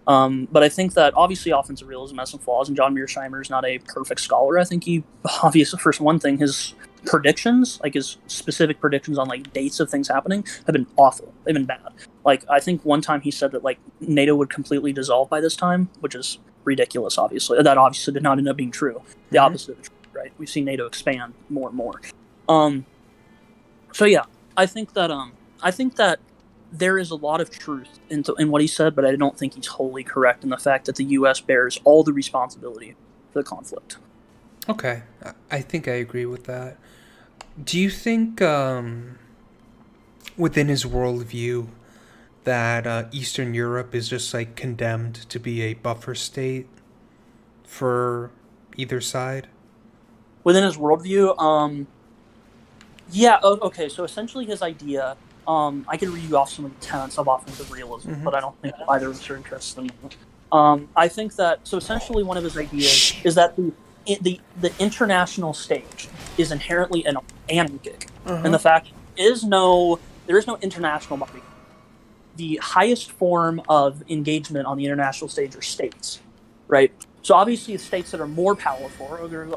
But I think that obviously offensive realism has some flaws, and John Mearsheimer is not a perfect scholar. I think he, obviously, first one thing, his predictions, like his specific predictions on like dates of things happening, have been awful. They've been bad. Like, I think one time he said that like NATO would completely dissolve by this time, which is ridiculous. Obviously, that obviously did not end up being true. The opposite of the truth, right? We've seen NATO expand more and more. So yeah, I think that there is a lot of truth in what he said, but I don't think he's wholly correct in the fact that the U.S. bears all the responsibility for the conflict. Okay, I think I agree with that. Do you think within his worldview that Eastern Europe is just like condemned to be a buffer state for either side? Within his worldview, yeah, okay, so essentially his idea, I could read you off some of the tenets of offensive realism, but I don't think either of us are interested in them. I think that, so essentially one of his ideas is that the international stage is inherently anarchic, and the fact there is no international body. The highest form of engagement on the international stage are states, right? So obviously the states that are more powerful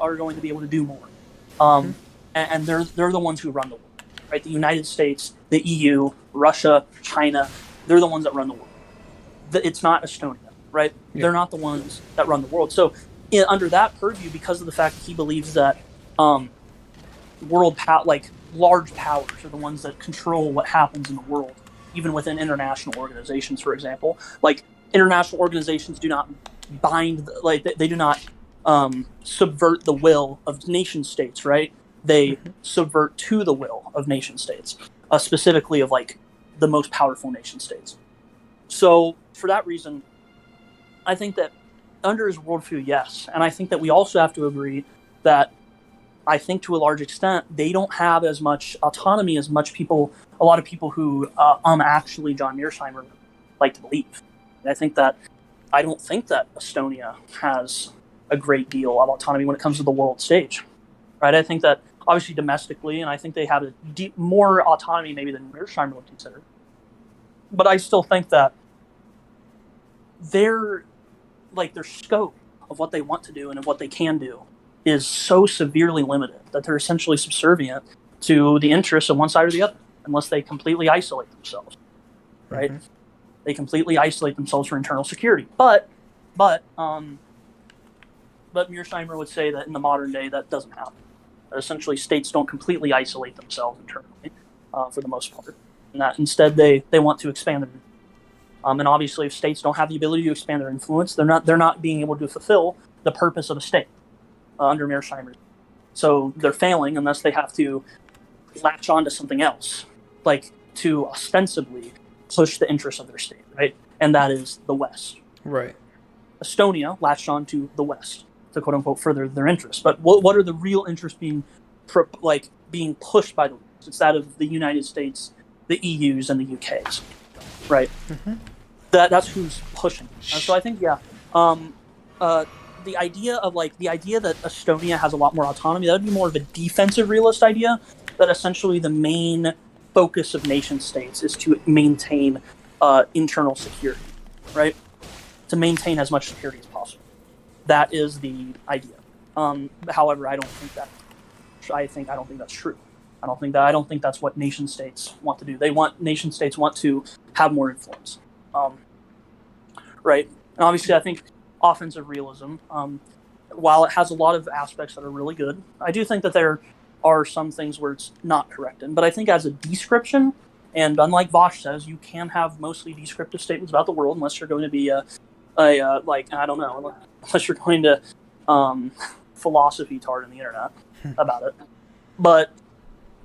are going to be able to do more. And they're the ones who run the world, right? The United States, the EU, Russia, China, they're the ones that run the world. It's not Estonia, right? Yeah. They're not the ones that run the world. So under that purview, because of the fact that he believes that large powers are the ones that control what happens in the world, even within international organizations, for example, like international organizations do not bind, like they do not subvert the will of nation states, right? They subvert to the will of nation states, specifically of like the most powerful nation states. So for that reason, I think that under his worldview, yes. And I think that we also have to agree that I think to a large extent, they don't have as much autonomy as a lot of people who actually John Mearsheimer like to believe. And I don't think that Estonia has a great deal of autonomy when it comes to the world stage, right? I think that obviously domestically, and I think they have more autonomy maybe than Mearsheimer would consider. But I still think that their scope of what they want to do and of what they can do is so severely limited that they're essentially subservient to the interests of one side or the other, unless they completely isolate themselves, right? They completely isolate themselves for internal security. But Mearsheimer would say that in the modern day that doesn't happen. Essentially, states don't completely isolate themselves internally, for the most part, and that instead they want to expand their. And obviously, if states don't have the ability to expand their influence, they're not being able to fulfill the purpose of a state under Mearsheimer. So they're failing unless they have to latch on to something else, like to ostensibly push the interests of their state, right? And that is the West. Right. Estonia latched on to the West to quote unquote further their interests. But what are the real interests being pushed by the West? It's that of the United States, the EUs, and the UKs, right? That's who's pushing. So I think the idea that Estonia has a lot more autonomy, that would be more of a defensive realist idea, that essentially the main focus of nation states is to maintain internal security, right? To maintain as much security as possible. That is the idea. However, I don't think that's true. I don't think that's what nation states want to do. Nation states want to have more influence. Right? And obviously I think offensive realism, while it has a lot of aspects that are really good, I do think that there are some things where it's not correct in. But I think as a description, and unlike Vosh says, you can have mostly descriptive statements about the world unless you're going to be unless you're going to philosophy tard on the internet about it. But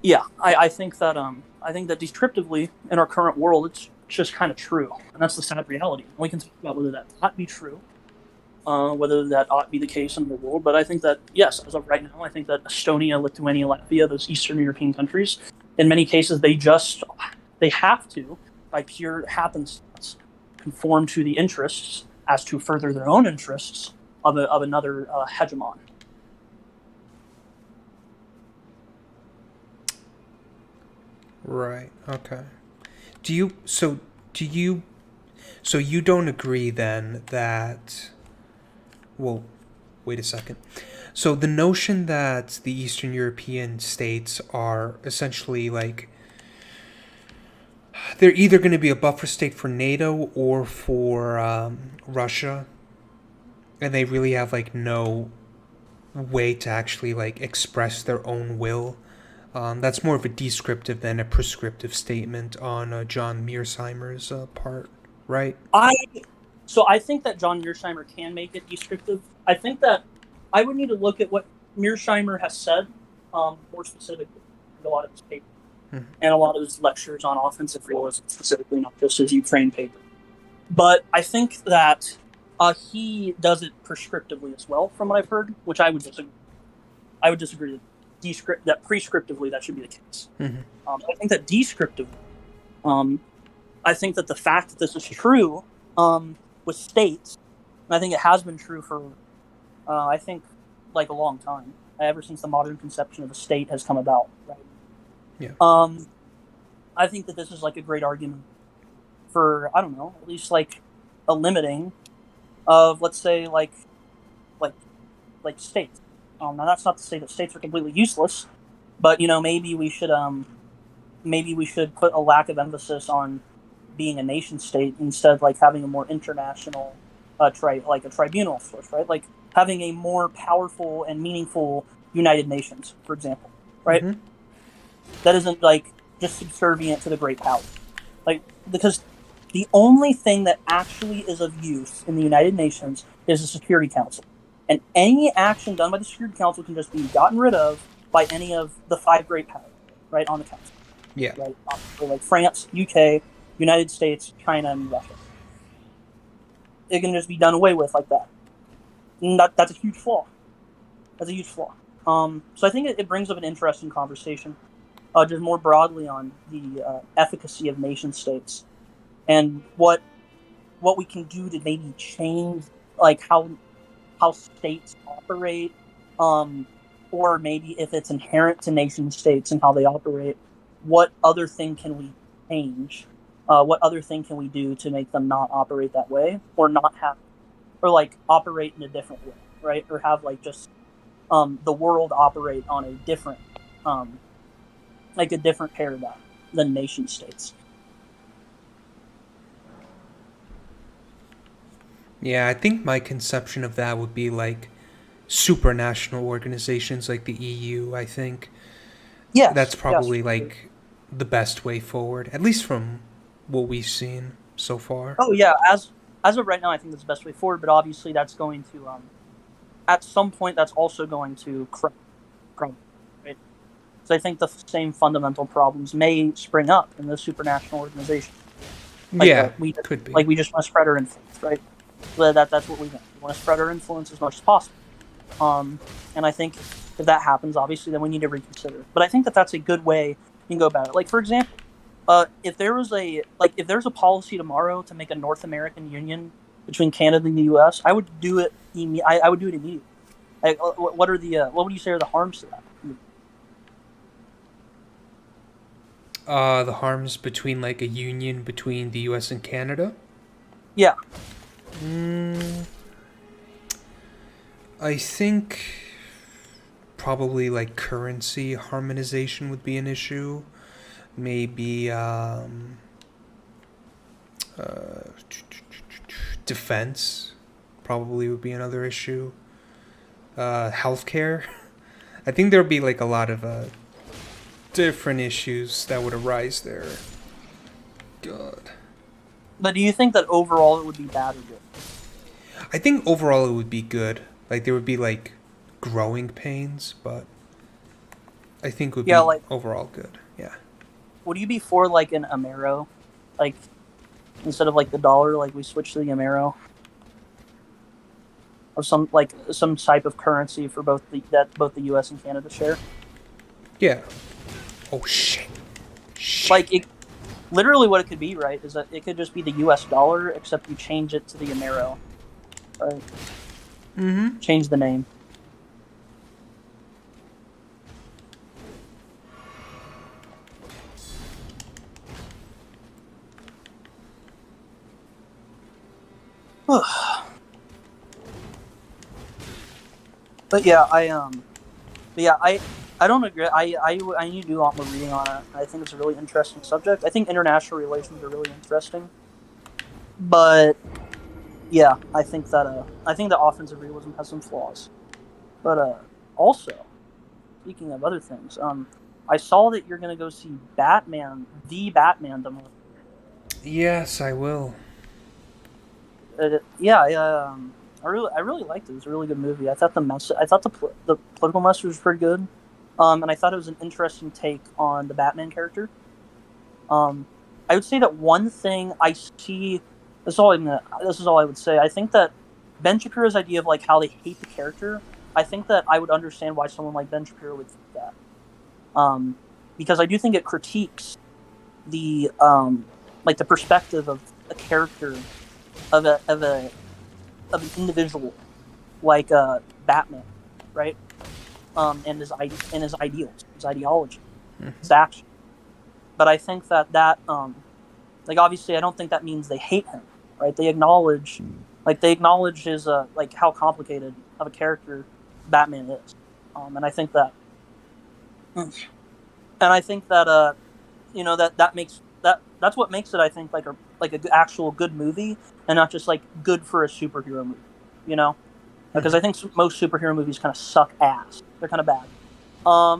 Yeah, I think that descriptively in our current world, it's just kind of true, and that's the sad reality. We can talk about whether that ought be true, whether that ought be the case in the world. But I think that yes, as of right now, I think that Estonia, Lithuania, Latvia, those Eastern European countries, in many cases, they have to, by pure happenstance, conform to the interests as to further their own interests of another hegemon. Right. Okay. Do you so do you so you don't agree then that, well, wait a second. So the notion that the Eastern European states are essentially like they're either going to be a buffer state for NATO or for Russia, and they really have like no way to actually like express their own will. That's more of a descriptive than a prescriptive statement on John Mearsheimer's part, right? I think that John Mearsheimer can make it descriptive. I think that I would need to look at what Mearsheimer has said, more specifically, in a lot of his papers and a lot of his lectures on offensive realism, specifically, not just his Ukraine paper. But I think that he does it prescriptively as well, from what I've heard, which I would disagree. I would disagree that prescriptively that should be the case. I think that descriptively, I think that the fact that this is true with states, and I think it has been true for, I think, like a long time, ever since the modern conception of a state has come about. Right? Yeah. I think that this is like a great argument for, I don't know, at least like a limiting of, let's say, like states. Now that's not to say that states are completely useless, but maybe we should put a lack of emphasis on being a nation state, instead like having a more international like a tribunal source, right? Like having a more powerful and meaningful United Nations, for example, right? That isn't like just subservient to the great power, like, because the only thing that actually is of use in the United Nations is the Security Council. And any action done by the Security Council can just be gotten rid of by any of the 5 great powers, right, on the council. Yeah. Right? So like France, UK, United States, China, and Russia. It can just be done away with like that. And that's a huge flaw. That's a huge flaw. So I think it brings up an interesting conversation, just more broadly on the efficacy of nation states and what we can do to maybe change like how states operate, or maybe if it's inherent to nation states and how they operate, what other thing can we change? What other thing can we do to make them not operate that way, or not have, or like operate in a different way, right? Or have like just the world operate on a different, like a different paradigm than nation states. Yeah, I think my conception of that would be like supranational organizations like the EU, I think. Yeah, That's probably like the best way forward, at least from what we've seen so far. Oh yeah, as of right now, I think that's the best way forward. But obviously, that's going to at some point that's also going to crumble, right? So I think the same fundamental problems may spring up in the supranational organization. Like, yeah, could be. Like we just want to spread our influence, right? That's what we want. We want to spread our influence as much as possible. And I think if that happens, obviously, then we need to reconsider. But I think that that's a good way you can go about it. Like, for example, if there's a policy tomorrow to make a North American union between Canada and the U.S., I would do it. I would do it immediately. Like, what would you say are the harms to that? The harms between like a union between the U.S. and Canada? Yeah. I think probably like currency harmonization would be an issue. Maybe defense probably would be another issue. Healthcare. I think there would be like a lot of different issues that would arise there. God. But do you think that overall it would be bad or good? I think overall it would be good. Like there would be like growing pains, but I think would Yeah, be like, overall good. Yeah. would you be for like an Amero, like instead of like the dollar, like we switch to the Amero, or some type of currency for both the U.S. and Canada share? Yeah. Oh shit. Shit. Like it, literally, what it could be, right, is that it could just be the U.S. dollar, except you change it to the Amero, right? Mm-hmm. Change the name. But yeah, I don't agree. I need to do a lot more reading on it. I think it's a really interesting subject. I think international relations are really interesting. But yeah, I think that offensive realism has some flaws. But also, speaking of other things, I saw that you're gonna go see Batman, the Batman tomorrow. Yes, I will. I really liked it. It was a really good movie. I thought the political message was pretty good, and I thought it was an interesting take on the Batman character. I would say that one thing I see. This is all I would say. I think that Ben Shapiro's idea of like how they hate the character. I think that I would understand why someone like Ben Shapiro would think that, because I do think it critiques the like the perspective of a character of an individual like Batman, right? And his ideals, his ideology, his action. But I think that like obviously I don't think that means they hate him, right? They acknowledge his like how complicated of a character Batman is, and I think that that's what makes it, I think, like a actual good movie, and not just like good for a superhero movie, you know? Because I think most superhero movies kind of suck ass. They're kind of bad.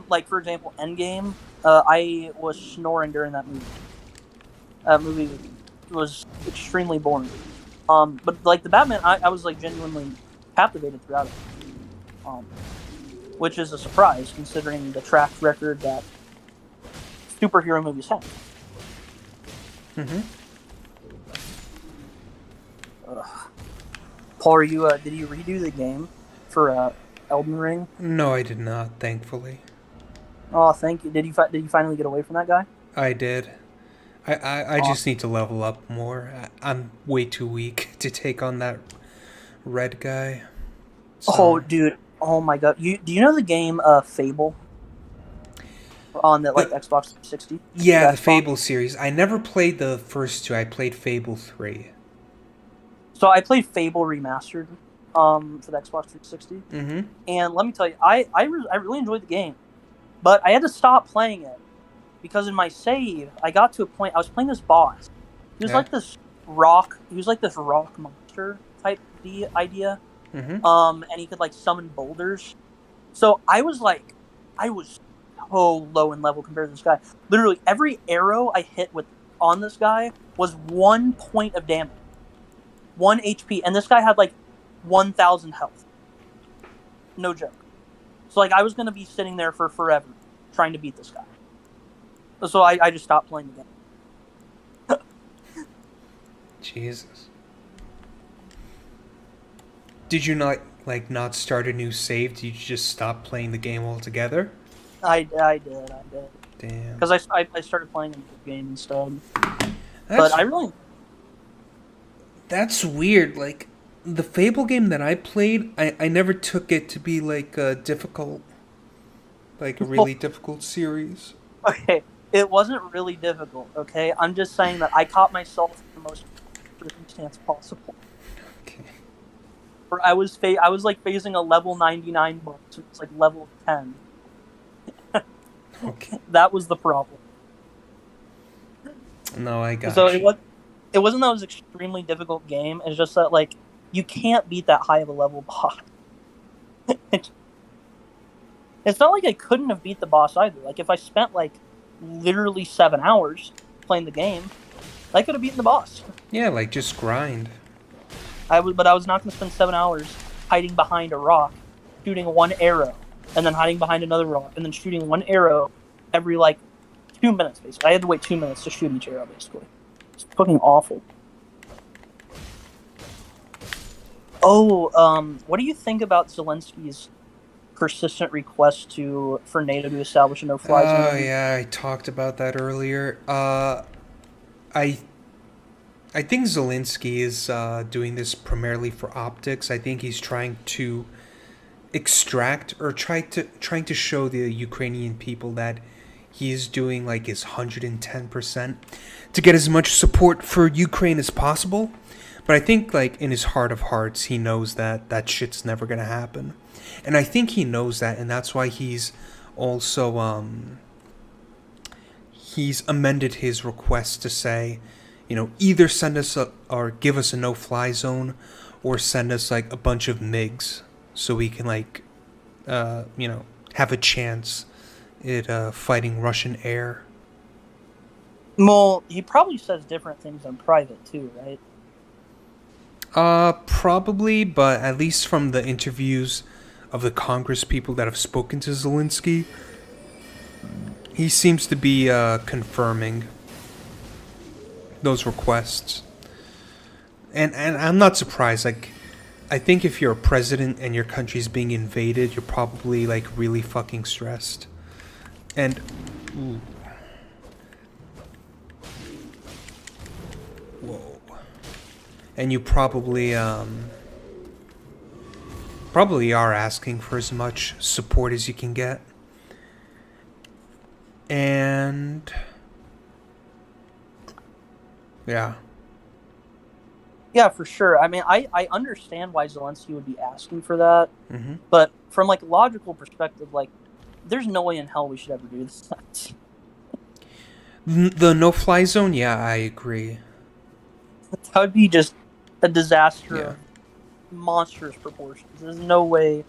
Like for example, Endgame. I was snoring during that movie. That movie was extremely boring. But like the Batman, I was like genuinely captivated throughout it. Which is a surprise considering the track record that superhero movies have. Mm-hmm. Paul, did you redo the game for Elden Ring? No, I did not, thankfully. Oh, thank you. Did you finally get away from that guy? I did. I just need to level up more. I'm way too weak to take on that red guy. So. Oh, dude. Oh my god. Do you know the game Fable? On the Xbox 360? Yeah, the Fable series. I never played the first two. I played Fable 3. So I played Fable Remastered for the Xbox 360. Mm-hmm. And let me tell you, I really enjoyed the game. But I had to stop playing it because in my save, I got to a point, I was playing this boss. He was like this rock monster type idea. Mm-hmm. And he could like summon boulders. So I was so low in level compared to this guy. Literally every arrow I hit on this guy was 1 point of damage. 1 HP. And this guy had like 1,000 health. No joke. So like I was going to be sitting there for forever trying to beat this guy. So I just stopped playing the game. Jesus. Did you not start a new save? Did you just stop playing the game altogether? I did. Damn. Because I started playing a new game instead. But I really... That's weird. Like, the Fable game that I played, I never took it to be like a difficult... Like a really difficult series. Okay, it wasn't really difficult, okay? I'm just saying that I caught myself in the most circumstance possible. Okay. I was like facing a level 99 boss. It was like level 10. Okay. That was the problem. No, I got so you. it wasn't that it was an extremely difficult game. It's just that like you can't beat that high of a level boss. It's not like I couldn't have beat the boss either. Like if I spent like literally 7 hours playing the game, I could have beaten the boss. Yeah, like just grind. But I was not going to spend 7 hours hiding behind a rock, shooting one arrow and then hiding behind another rock, and then shooting one arrow every, 2 minutes, basically. I had to wait 2 minutes to shoot each arrow, basically. It's fucking awful. Oh, what do you think about Zelensky's persistent request for NATO to establish a no-fly zone? Oh, yeah, I talked about that earlier. I think Zelenskyy is doing this primarily for optics. I think he's trying to extract or trying to show the Ukrainian people that he is doing his 110% to get as much support for Ukraine as possible. But I think in his heart of hearts he knows that shit's never gonna happen. And I think he knows that, and that's why he's also he's amended his request to say, either send us or give us a no-fly zone, or send us a bunch of MiGs so we can have a chance at fighting Russian air. Well, he probably says different things in private too, right? Probably, but at least from the interviews of the Congress people that have spoken to Zelenskyy, he seems to be confirming those requests. And I'm not surprised. I think if you're a president and your country's being invaded, you're probably really fucking stressed. And ooh. Whoa. And you probably are asking for as much support as you can get. And yeah. Yeah, for sure. I mean, I understand why Zelenskyy would be asking for that, but from a logical perspective, there's no way in hell we should ever do this. The no-fly zone, yeah, I agree. That would be just a disaster of monstrous proportions. There's no way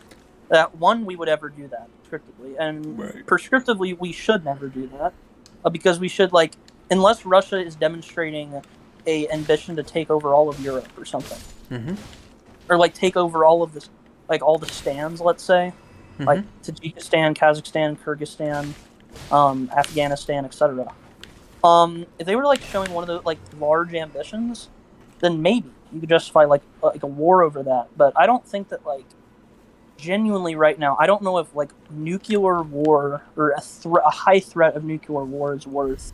that, one, we would ever do that prescriptively, and prescriptively we should never do that, because we should, unless Russia is demonstrating a ambition to take over all of Europe or something, or take over all of this, all the stands, let's say, Tajikistan, Kazakhstan, Kyrgyzstan, Afghanistan, etc. If they were showing one of the large ambitions, then maybe you could justify a war over that. But I don't think that genuinely right now, I don't know if nuclear war or a high threat of nuclear war is worth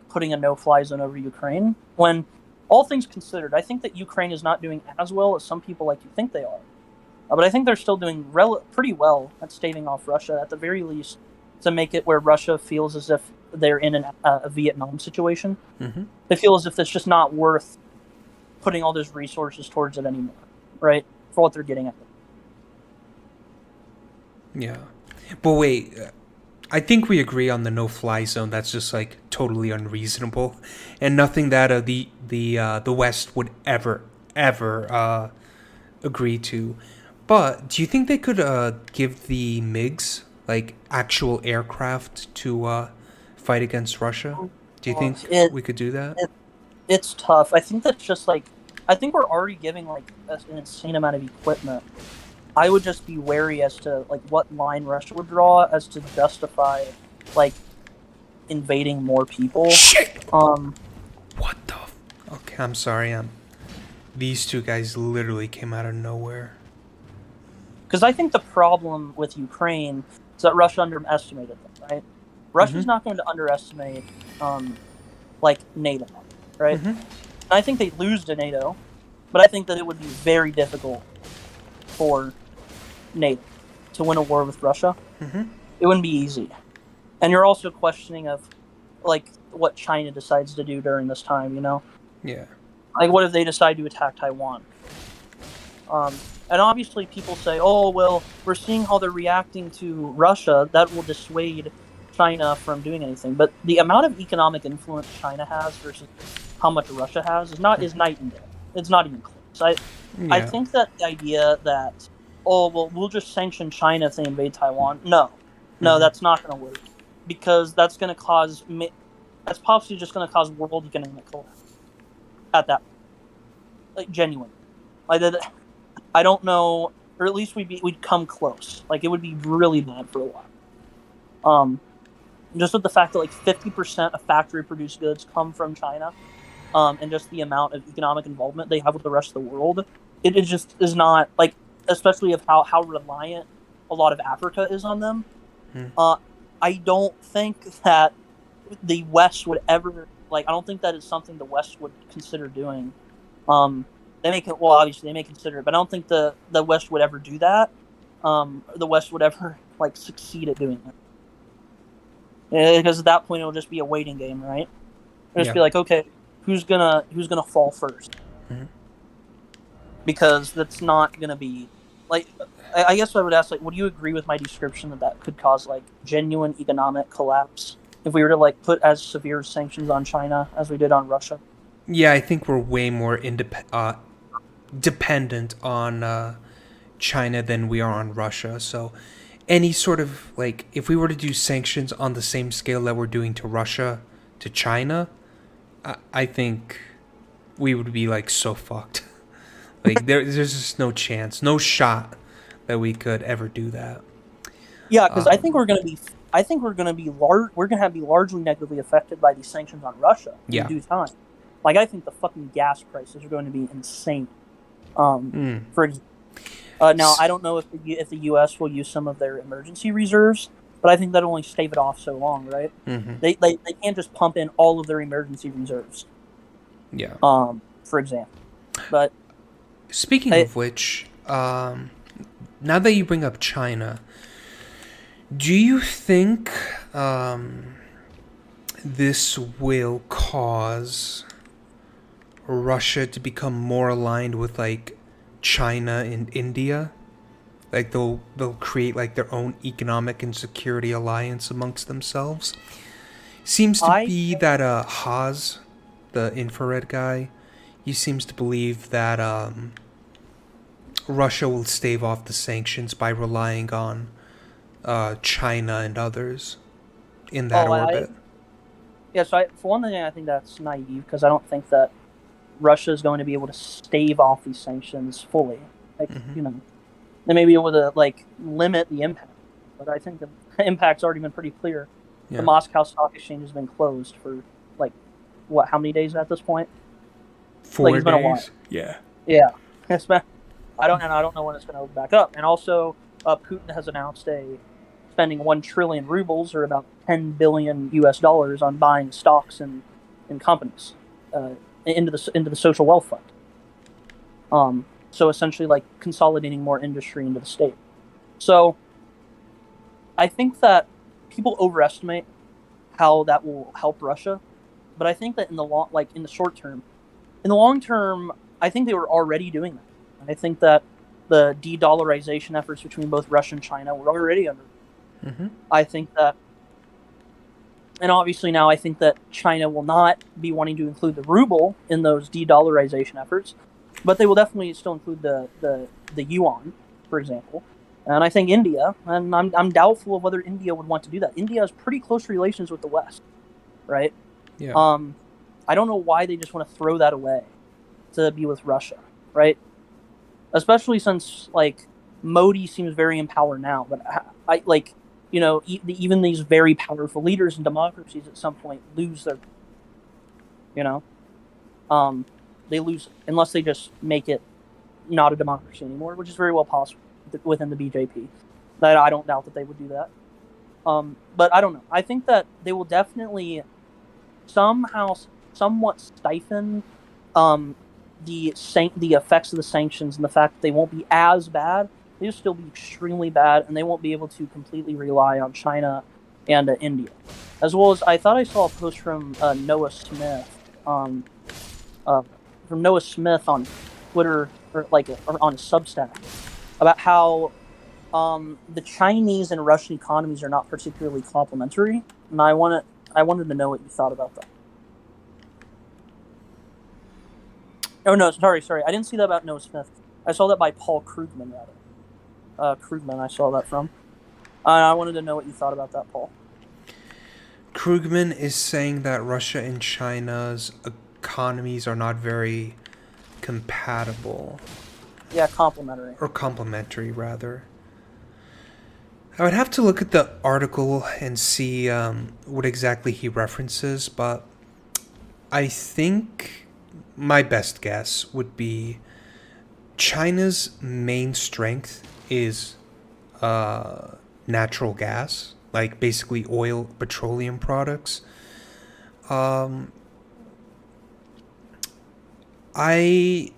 putting a no-fly zone over Ukraine. When all things considered, I think that Ukraine is not doing as well as some people like to think they are. But I think they're still doing pretty well at staving off Russia, at the very least, to make it where Russia feels as if they're in a Vietnam situation. They feel as if it's just not worth putting all those resources towards it anymore, right? For what they're getting at. Yeah. But wait, I think we agree on the no-fly zone. That's just totally unreasonable, and nothing that the West would ever agree to. But do you think they could give the MiGs actual aircraft to fight against Russia? Do you think we could do that? It's tough. I think that's just I think we're already giving an insane amount of equipment. I would just be wary as to what line Russia would draw as to justify invading more people. Shit! What the? Okay, I'm sorry. These two guys literally came out of nowhere. Because I think the problem with Ukraine is that Russia underestimated them, right? Russia's not going to underestimate NATO, right? And I think they lose to NATO, but I think that it would be very difficult for NATO to win a war with Russia. It wouldn't be easy. And you're also questioning of what China decides to do during this time, Yeah. What if they decide to attack Taiwan? And obviously people say, oh, well, we're seeing how they're reacting to Russia. That will dissuade China from doing anything. But the amount of economic influence China has versus how much Russia has is night and day. It's not even close. I think that the idea that, oh, well, we'll just sanction China if they invade Taiwan. No, that's not going to work. Because that's going to cause, that's possibly just going to cause world economic collapse. At that point. Genuine. I don't know, or at least we'd come close. Like, it would be really bad for a while. Just with the fact that like 50% of factory-produced goods come from China, and just the amount of economic involvement they have with the rest of the world, it just is not like, especially of how reliant a lot of Africa is on them. I don't think that the West would ever, like, I don't think that is something the West would consider doing. Obviously they may consider it, but I don't think the West would ever do that. The West would ever like succeed at doing it. Because at that point it'll just be a waiting game, right? It'll just be like, okay, who's gonna fall first? Because that's not gonna be like. I guess I would ask, like, would you agree with my description that could cause like genuine economic collapse if we were to like put as severe sanctions on China as we did on Russia? Yeah, I think we're way more dependent on China than we are on Russia. So any sort of, like, if we were to do sanctions on the same scale that we're doing to Russia, to China, I think we would be like so fucked. Like there's just no chance, no shot that we could ever do that. Yeah, because I think we're gonna be largely negatively affected by these sanctions on Russia in due time. Like, I think the fucking gas prices are going to be insane. For example, now I don't know if the U.S. will use some of their emergency reserves, but I think that'll only stave it off so long, right? They can't just pump in all of their emergency reserves. Yeah. For example, but speaking of which, now that you bring up China, do you think this will cause Russia to become more aligned with like China and India? Like they'll create like their own economic and security alliance amongst themselves? Seems to be that Haas, the infrared guy, he seems to believe that Russia will stave off the sanctions by relying on China and others in that orbit. So for one thing, I think that's naive, because I don't think that Russia is going to be able to stave off these sanctions fully. Like, they may be able to like limit the impact, but I think the impact's already been pretty clear. Yeah. The Moscow Stock Exchange has been closed for like how many days at this point? 4 days. It's been a while. Yeah. Yeah. It's been. I don't know when it's going to open back up. And also, Putin has announced spending 1 trillion rubles, or about $10 billion on buying stocks in companies into the social wealth fund. So essentially, like, consolidating more industry into the state. So I think that people overestimate how that will help Russia, but I think that in the short term, in the long term, I think they were already doing that. I think that the de-dollarization efforts between both Russia and China were already under. I think that, and obviously now I think that China will not be wanting to include the ruble in those de-dollarization efforts, but they will definitely still include the yuan, for example. And I think India, and I'm doubtful of whether India would want to do that. India has pretty close relations with the West, right? Yeah. I don't know why they just want to throw that away to be with Russia, right? Especially since, like, Modi seems very in power now, but even these very powerful leaders in democracies at some point lose their, they lose unless they just make it not a democracy anymore, which is very well possible within the BJP. That I don't doubt that they would do that. But I don't know. I think that they will definitely somehow somewhat stifle the effects of the sanctions, and the fact that they won't be as bad. They'll still be extremely bad, and they won't be able to completely rely on China and India. As well as, I thought I saw a post from Noah Smith, on Twitter, or on Substack, about how the Chinese and Russian economies are not particularly complementary, and I wanted to know what you thought about that. Oh no, sorry. I didn't see that about Noah Smith. I saw that by Paul Krugman, rather. Krugman, I saw that from. I wanted to know what you thought about that, Paul. Krugman is saying that Russia and China's economies are not very compatible. Yeah, complementary. or complementary rather. I would have to look at the article and see what exactly he references, but I think my best guess would be China's main strength is natural gas, like basically oil, petroleum products. Um, I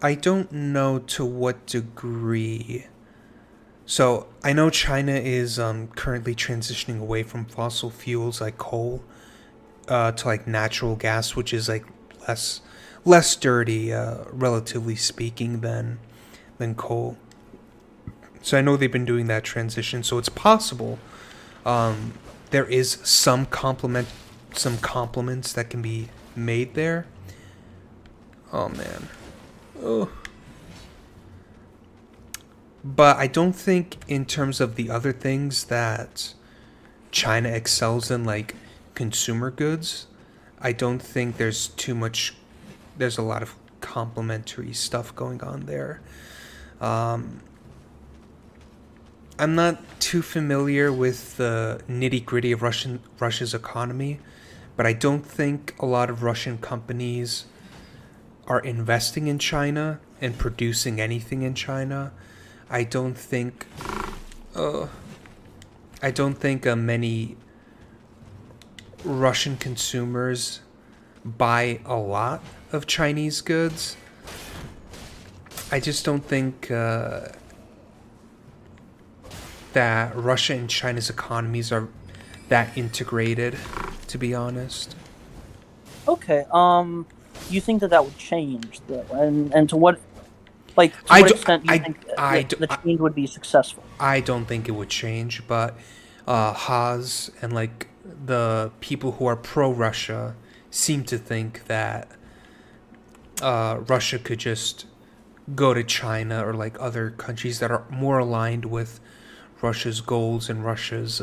I don't know to what degree. So I know China is currently transitioning away from fossil fuels like coal to like natural gas, which is like less less dirty, relatively speaking, than coal. So I know they've been doing that transition. So it's possible there is some compliments that can be made there. Oh man. Oh. But I don't think in terms of the other things that China excels in, like consumer goods, I don't think there's a lot of complementary stuff going on there. Um, I'm not too familiar with the nitty gritty of Russia's economy, but I don't think a lot of Russian companies are investing in China and producing anything in China. I don't think uh, I don't think many Russian consumers buy a lot of Chinese goods. I just don't think that Russia and China's economies are that integrated, to be honest. Okay. You think that that would change though, and to what to I what do, extent do you think the change would be successful? I don't think it would change, but Haas and like the people who are pro-Russia seem to think that Russia could just go to China or like other countries that are more aligned with Russia's goals and Russia's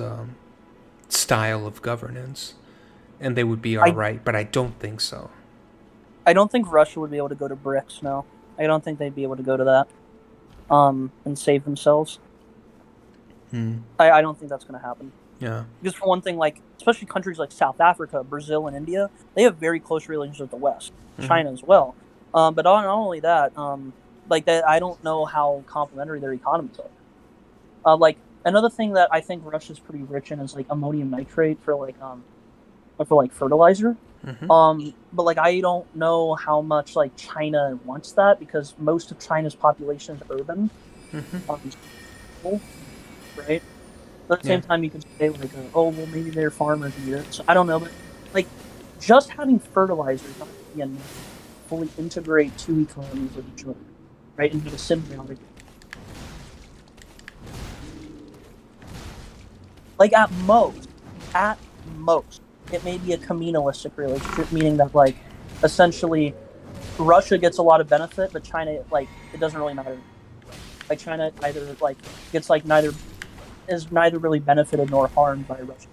style of governance, and they would be all I right. But I don't think so. I don't think Russia would be able to go to BRICS. No, I don't think they'd be able to go to that and save themselves. Hmm. I don't think that's going to happen. Yeah. Because for one thing, like especially countries like South Africa, Brazil, and India, they have very close relations with the West, China as well. But not only that, like that, I don't know how complementary their economies are. Like another thing that I think Russia's pretty rich in is like ammonium nitrate for like fertilizer. But like I don't know how much like China wants that because most of China's population is urban, right? But at the same time, you could say like, oh well, maybe they're farmers and this. So I don't know, but like just having fertilizer is not going to fully integrate two economies with each other, right? Into the symbiotic. Like at most, it may be a communalistic relationship, meaning that like essentially Russia gets a lot of benefit, but China like it doesn't really matter. Like China either like gets like neither really benefited nor harmed by Russia,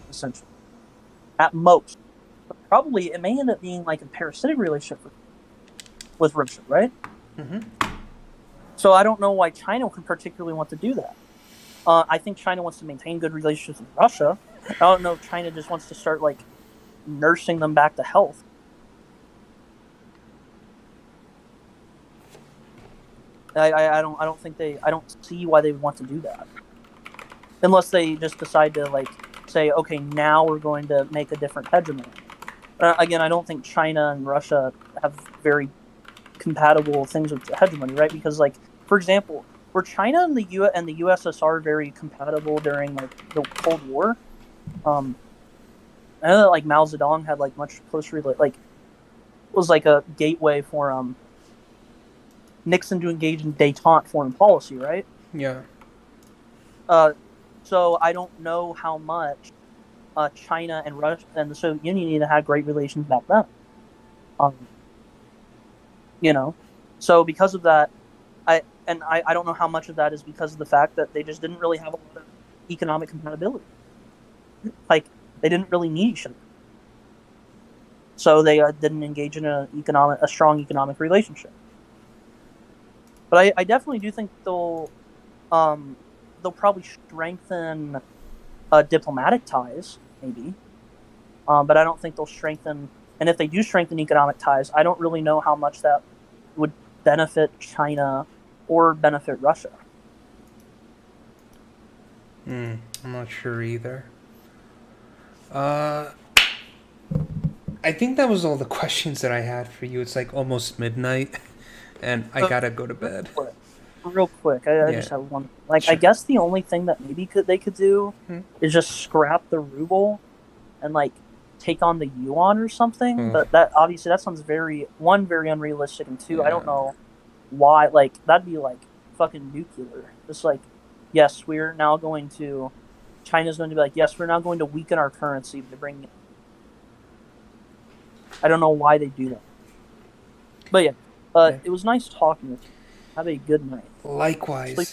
essentially. At most. But probably it may end up being like a parasitic relationship with Russia, right? So I don't know why China would particularly want to do that. I think China wants to maintain good relationships with Russia. I don't know if China just wants to start like nursing them back to health. I don't see why they would want to do that. Unless they just decide to like say, okay, now we're going to make a different hegemony. Again, I don't think China and Russia have very compatible things with hegemony, right? Because like, for example, were China and the USSR very compatible during like the Cold War? I know that like Mao Zedong had like much closer like was like a gateway for Nixon to engage in détente foreign policy, right? Yeah. So I don't know how much China and Russia and the Soviet Union even had great relations back then. You know, so because of that, I don't know how much of that is because of the fact that they just didn't really have a lot of economic compatibility. Like they didn't really need each other, so they didn't engage in a strong economic relationship. But I definitely do think they'll probably strengthen diplomatic ties, maybe. But I don't think they'll strengthen. And if they do strengthen economic ties, I don't really know how much that would benefit China or benefit Russia. I'm not sure either. I think that was all the questions that I had for you. It's like almost midnight, and I gotta go to bed. Real quick, I just have one. Like, I guess the only thing that maybe they could do is just scrap the ruble and like take on the yuan or something. But that obviously that sounds very unrealistic, and two, I don't know why. Like, that'd be like fucking nuclear. Just like, yes, we're now going to. China's going to be like, yes, we're now going to weaken our currency to bring. I don't know why they do that. But yeah, it was nice talking with you. Have a good night. Likewise. Sleep.